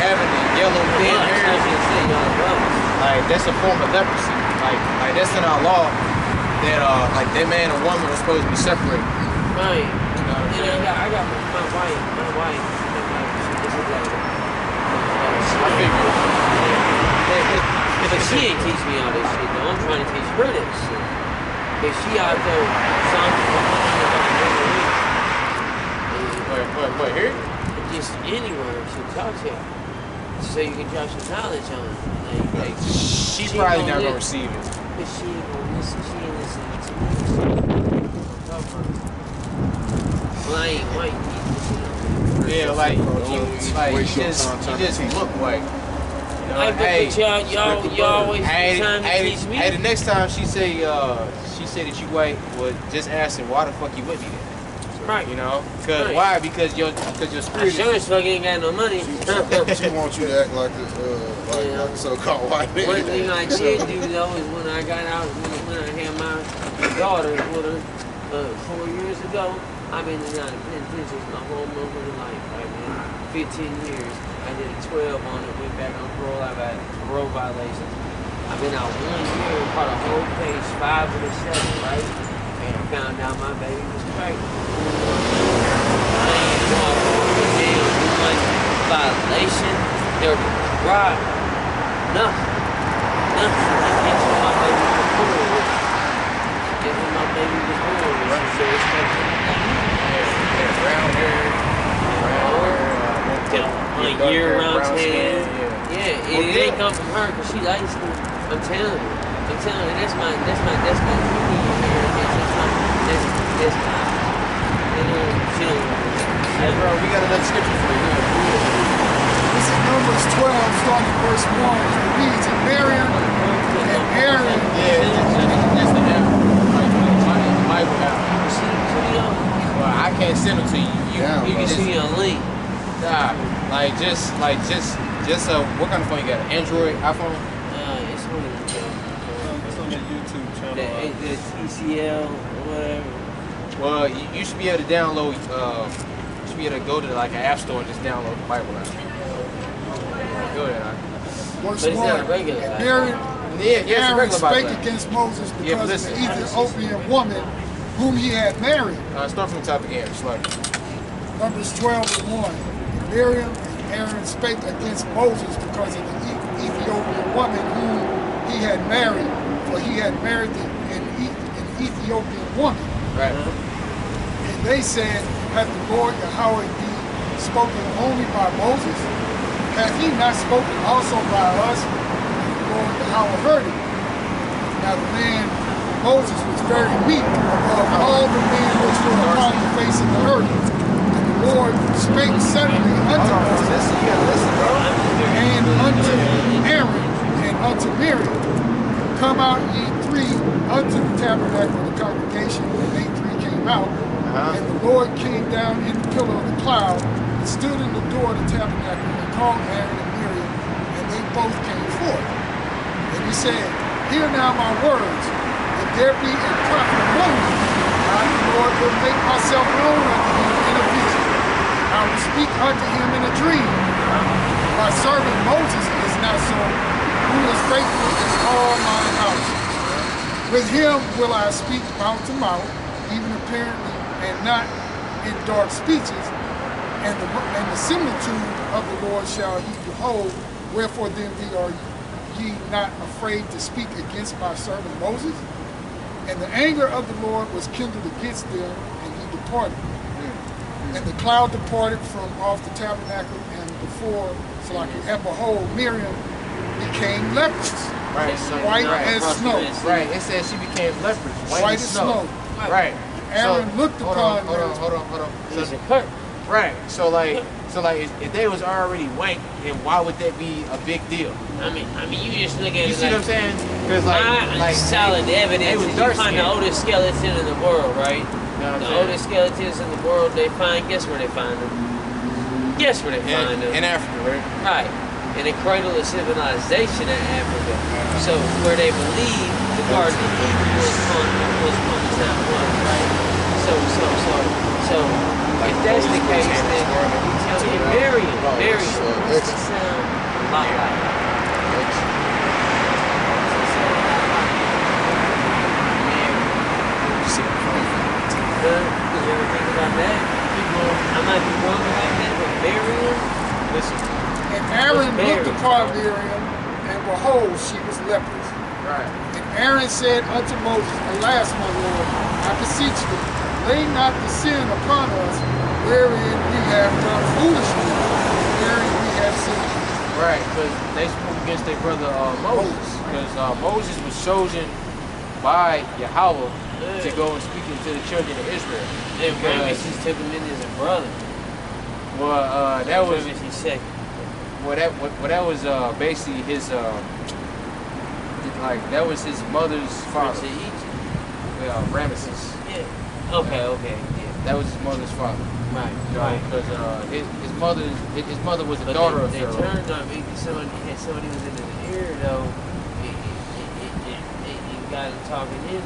having the yellow thin hair, like that's a form of leprosy. Like that's in our law that like that man and woman are supposed to be separated. Right. You know what I'm And saying? I got my wife. This is like, I figured. but she ain't teach me all this shit though. I'm trying to teach her that shit. If she out there, Wait, here? just anywhere, she'll talk to you. So you can drop some knowledge on her. Like, She's she probably gonna not gonna li- receive it. But she ain't gonna listen. She ain't listening to me. Talk about it. Well, I ain't white. Yeah, like you just look white. You know, But y'all always hey, trying to teach me. the next time she say that you white, well, just ask her why the fuck you with me then. Right. You know, cause Right. why? Because your I spirit sure is. as fuck ain't got no money. She wants you to act like a so-called white man. One thing I did do though is when I got out, when I had my daughter with her 4 years ago, I've been in and out of penitentiaries my whole motherfucking life, right, man? 15 years. I did a 12 on it, went back on parole. I've had parole violations. I've been out 1 year, caught a whole page, 5 of the 7, right? And I found out my baby was pregnant. I ain't going for a damn one violation. They're right. Nothing. I can't show my baby was born with. Guess when my baby was born with. Right. So it's like Brown hair. like dark year hair, round brown tan. skin, Yeah, it ain't come from her because she light skin. I'm telling you. That's my Indian heritage. That's my, Hey, bro, we got another scripture for you. This is Numbers 12, starting at verse 1. It reads, and Miriam and Aaron. Yeah, that's the L. Like, the Bible now. Well, I can't send them to you. You can see a link. Nah, just what kind of phone you got? Android, iPhone? It's one of the It's on the YouTube channel. the TCL or whatever. Well, you should be able to download. You should be able to go to like an app store and just download the Bible app. Go there. Verse But it's 1. not a regular And Bible. Miriam Yeah, it's a Aaron regular Bible spake app. against Moses Yeah, but because of listen. the Ethiopian woman whom he had married. Start from the top again. Slowly. Numbers 12 and 1. And Miriam and Aaron spake against Moses because of the Ethiopian woman whom he had married, for he had married an Ethiopian woman. Right. And they said, hath the Lord Yahweh be spoken only by Moses? Hath he not spoken also by us? And the Lord Yahweh heard it. Now the man Moses was very meek above all the men which were upon the face of the earth. And the Lord spake suddenly unto Moses Listen, you gotta listen, bro. and unto Aaron and unto Miriam, come out ye three unto the tabernacle of the congregation, and they three came out. And the Lord came down in the pillar of the cloud and stood in the door of the tabernacle and called Aaron and Miriam, and they both came forth. And he said, hear now my words, if there be a prophet among you, I, the Lord, will make myself known unto him in a vision. I will speak unto him in a dream. My servant Moses is not so, who is faithful in all mine house. With him will I speak mouth to mouth, even apparently, and not in dark speeches. And the similitude of the Lord shall he behold. Wherefore then are ye not afraid to speak against my servant Moses? And the anger of the Lord was kindled against them, and he departed. And the cloud departed from off the tabernacle, and before, and behold, Miriam became leprous, Right, so white as snow. Right, it says she became leprous, White as snow. Right. Aaron looked upon Hold on. It's a cut. Right. So like if they was already white, then why would that be a big deal? I mean, you just look at You it see like, what I'm saying? Because like solid evidence. was You dark find the skinned. oldest skeleton in the world, right? You know what I'm The saying? oldest skeletons in the world they find. Guess where they find them? Guess where they find them? in Africa, right? Right. In the cradle of civilization in Africa. So where they believe the Garden of Eden was on the time was, right? So if that's the case, then you tell me Miriam, what's the sound a lot like? You ever think about that? I might be wrong about that, but Miriam, Listen. And Aaron Mary. looked upon Miriam, and behold, she was leprous. Right. And Aaron said unto Moses, alas, my Lord, I beseech thee, lay not the sin upon us, wherein we have done foolishly, wherein we have sinned. Right, because they spoke against their brother Moses. Because Moses was chosen by Yahweh to go and speak to the children of Israel. and Ramesses took him in as a brother. Well, that was Ramesses second. that was basically his that was his mother's father. Prince of Egypt. Ramesses. Yeah. Okay. Yeah. That was his mother's father. Right. You know, because his mother was a But daughter of they Pharaoh. turned on me because somebody was in his ear though. It got him talking in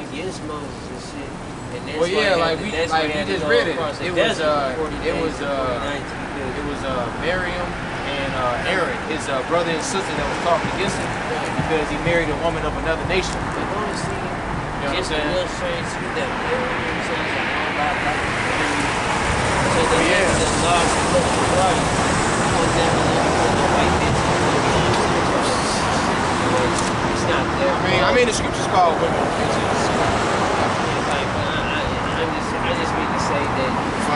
against Moses and shit. And that's Well, yeah, why like we that's why he had to just go read it. across the It was desert for 40 days before the night to be built. it was Miriam and Aaron, his brother and sister that was talking against him because he married a woman of another nation. But honestly, You know just a what I'm saying? little strange to me that Miriam sounds like all about black people. So the Yeah. the laws of the right. Put them in the white bitch. It's not there. I mean, the scriptures call women bitches. I just mean to say that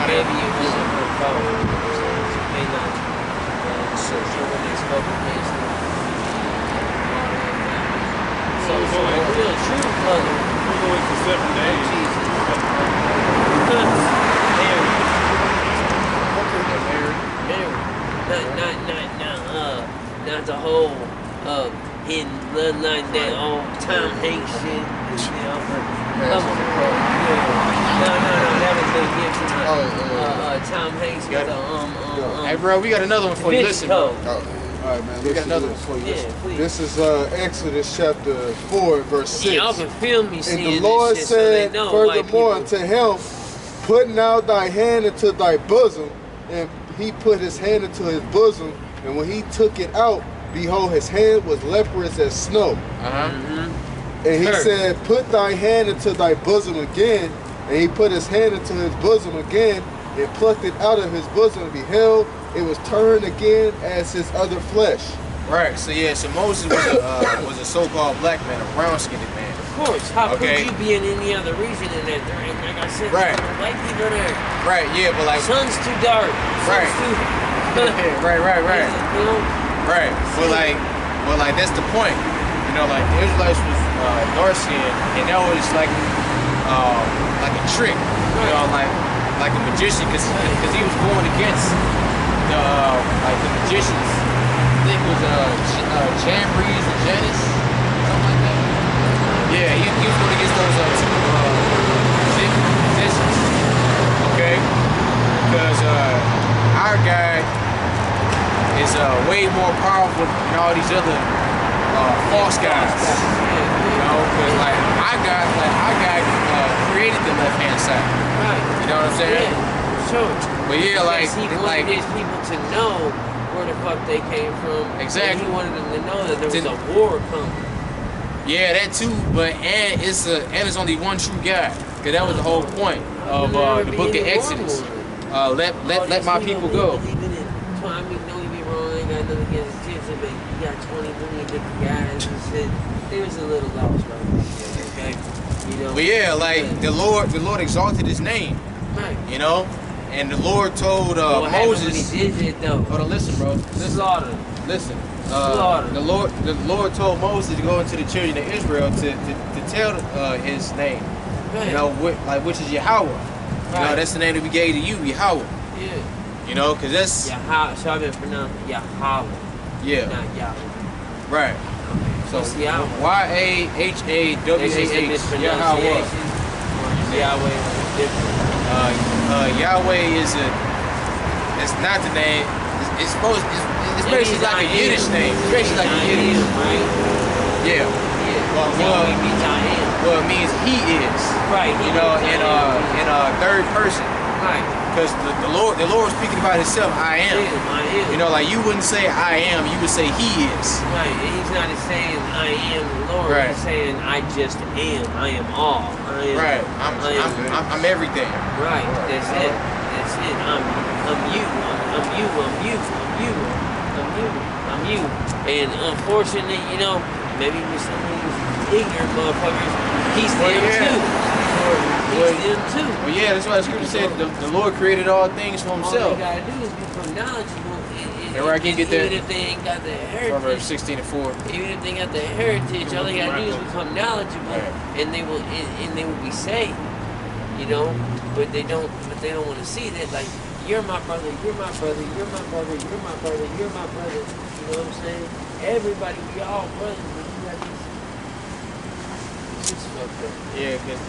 maybe it wasn't her fault. She may not Not the whole hidden bloodline, that old Tom Hanks shit. You know? No, that was the gift. Tom Hanks with the Hey, bro, we got another one for you. Listen, bro. All right, man. We got another one for you. Yeah, please. This is Exodus chapter 4, verse 6. Y'all can feel me And saying the Lord this shit said so they know, furthermore unto him, putting out thy hand into thy bosom, and he put his hand into his bosom, and when he took it out, behold, his hand was leprous as snow. And he said, put thy hand into thy bosom again, and he put his hand into his bosom again, and plucked it out of his bosom, and beheld, it was turned again as his other flesh. Right. So yeah. So Moses was a so-called black man, a brown-skinned man. Of course. How could you be in any other region in that? There ain't, like I said, Right. white people there. Right. Yeah. But like. Sun's too dark. Right. Right. You know? Right. But like that's the point. You know, like the Israelites was dark-skinned, and that was like a trick. You know, like a magician, because he was going against the magicians. I think it was Jambres and Janus, something like that. Yeah, he was going against those two magicians. Okay, because our guy is way more powerful than all these other false guys. You know, because like our guy created the left-hand side. Right. You know what I'm saying? Yeah, sure. But yeah, he wanted these people to know where the fuck they came from. Exactly. And he wanted them to know that there was a war coming. Yeah, that too. But it's only one true God. Cause that was the whole point of the book of Exodus. Let my people go. I mean, don't get me wrong. I ain't got nothing against Egyptian, but you got 20 million different guys and shit. There's a little lost right there, okay? You know. But yeah, like the Lord exalted His name. Right. You know. And the Lord told Moses. When he did it though. Hold on, listen, bro. Slaughter. Listen. Slaughter. The Lord told Moses to go into the children of Israel to tell His name. Right. You know, which is Yahweh. Right. You know, that's the name that we gave to you, Yahweh. Yeah. You know, cause that's Yahweh. So I've been pronounced Yahweh. Yeah. Not Yahweh. Right. So Yahweh. YAHAWH. Yahweh. Yahweh is different. Yahweh it's not the name. It's basically like a Yiddish name. It's basically like a Yiddish. Right? Yeah. Well, it means He is. Right. You know, in third person. Right. Because the Lord was speaking about Himself. I am. I am. You know, like you wouldn't say I am. You would say He is. Right. And He's not saying I am the Lord. Right. He's saying I just am. I am all. I am. Right. I'm everything. Right. That's it. That's it. I'm you. I'm you. I'm you. I'm you. I'm you. I'm you. And unfortunately, you know, maybe with some of these ignorant motherfuckers, He's them too. He's them too. Well, yeah, that's why the scripture said the Lord created all things for Himself. All they gotta do is become knowledgeable. Where I can get that. Even if they ain't got the heritage. Proverbs 16:4. Even if they got the heritage, all they gotta do is become knowledgeable, and they will be saved. You know, but they don't want to see that. Like, you're my brother, you're my brother, you're my brother, you're my brother, you're my brother. You know what I'm saying? Everybody, we all brothers, but you got these. It's fucked up. Yeah, cause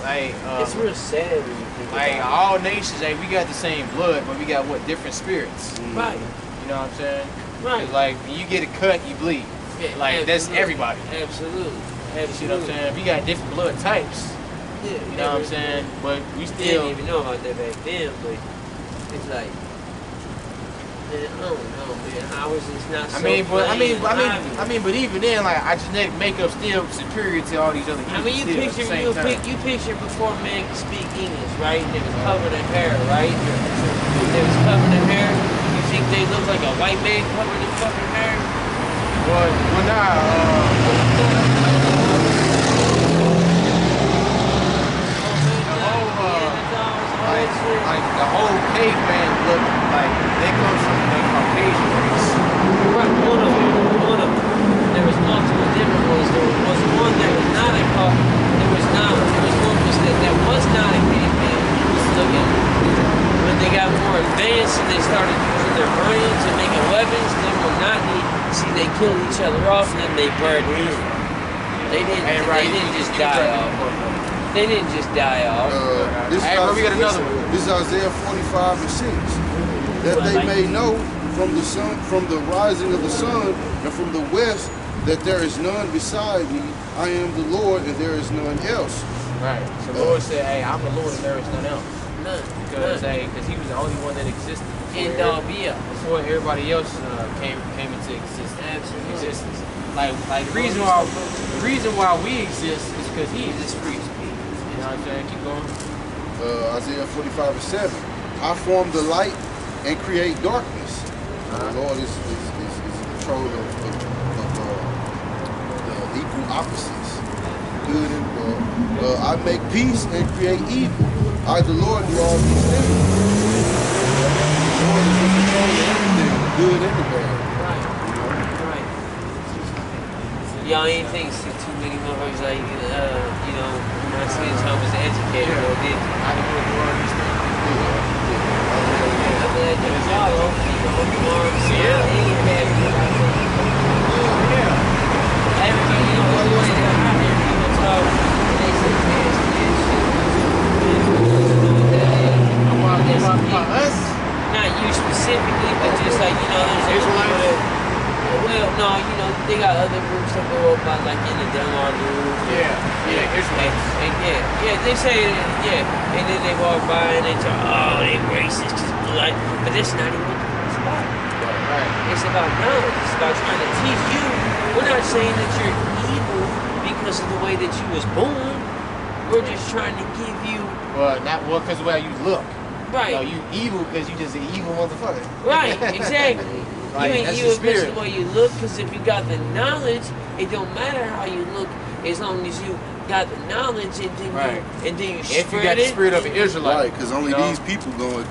it's real sad when you think like about all nations, we got the same blood, but we got different spirits. Right. You know what I'm saying? Right. Like when you get a cut, you bleed. Yeah, like that's everybody. Absolutely. You see what I'm saying? We got different blood types. Yeah. You know what I'm saying? But we still didn't even know about that back then, but it's like, man, I don't know, man. How is this not so but even then, like our genetic makeup still superior to all these other humans. I mean, you picture before man could speak English, right? They was covered in hair, right? They was covered in hair. You think they look like a white man covered in fucking hair? Well, like the whole caveman look like they come from the Caucasian race. Right, one of them. There was multiple different ones. There was one that was not a Caucasian. There was one that was not a caveman. He was looking see, they started using their brains and making weapons. Then when not, they killed each other off and then they burned in. They didn't just die off. They didn't just die off. This we got another one. This is Isaiah 45 and 6. That they may know from the sun, from the rising of the sun, and from the west, that there is none beside me. I am the Lord, and there is none else. Right. So the Lord said, "Hey, I'm the Lord, and there is none else." None. Because He was the only one that existed before everybody else came into existence. Like the reason why we exist is because He is free to speak. You know what I'm saying? Keep going. Isaiah 45 and 7. I form the light and create darkness. The Lord is in control of the equal opposites, good and bad. I make peace and create evil. I, the Lord, do all these things. The Lord is in control of everything, the good and the bad. Right. Y'all ain't think too many motherfuckers like, you know, when I see this home as an educator, did you? I didn't really do all these things. I'm glad you follow. Everybody, you know, people talk, they say, Us? not you specifically, but just like, you know, there's Israelites? Well, no, you know, they got other groups that go up by, like, in the Delmar group. Yeah, Israelites. And they say, and then they walk by and they talk, oh, they racist, just blood. But that's not even what it's about. Right. It's about knowledge. It's about trying to teach you. We're not saying that you're evil because of the way that you was born. We're just trying to give you... Well, because of the way you look. Right. You evil because you just an evil motherfucker. Right, exactly. Like, you ain't that's evil the because spirit. of the way you look, because if you got the knowledge, it don't matter how you look as long as you got the knowledge and then Right. you If spread you got the spirit of an Right, Israelite. because only you know? these people don't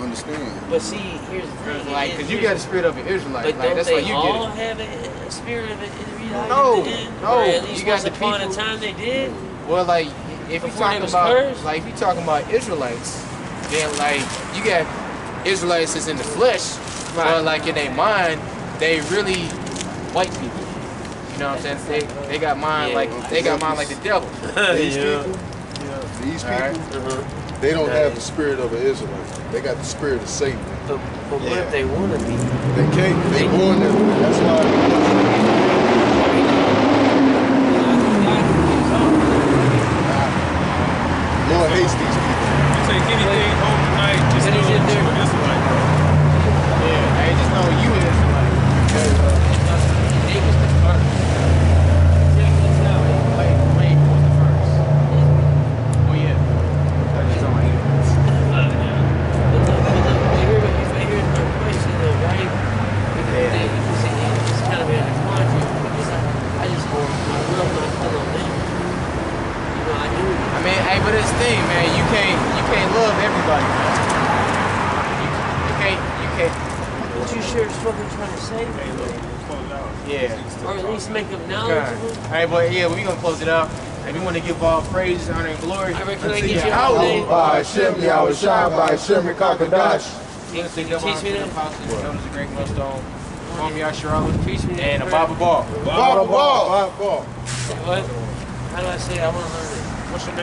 understand. But see, here's the thing. Like, because you got the spirit of an Israelite. But Like, don't that's they why you all get it. have a spirit of an Israelite? No, Or at least you got once the upon a people- time they did? Well, like, if you Before they talking was about, cursed? like, if you talking about Israelites, then, like, you got Israelites that's in the flesh, but, like, in their mind, they really white people. You know what I'm saying? They got mind like the devil. These people, they don't have the spirit of an Israelite. They got the spirit of Satan. But what if they want to be? They can't. They born that way. That's why. Lord hates these people. You take anything home tonight, just But know is it that their- you're an Israelite. Yeah, I just know you is Israelite. David's the first. Check this out. Wait, what's the first? Oh yeah, that's just on my ignorance. But here's my question though, right? Because it's kind of in a quandary because I just love my fellow man. You know, I do. I mean, hey, but it's the thing, man. You can't love everybody, man. You can't. But you sure as fucking trying to save them. Close it out. Yeah. Or at least make them Okay. knowledgeable. All right, but yeah, we gonna close it out. And we want to give all praise, honor, and glory. All right, can I unto get your Yahweh. whole name? By Hashem, Yahweh Shai, by Hashem, Kakadash. We're gonna say Can you teach me that? the elders of Great Millstone, Kwame Yasharawa, Teach me that. and a Baba Ball. Ball. What? How do I say it? I want to learn it. What's your name?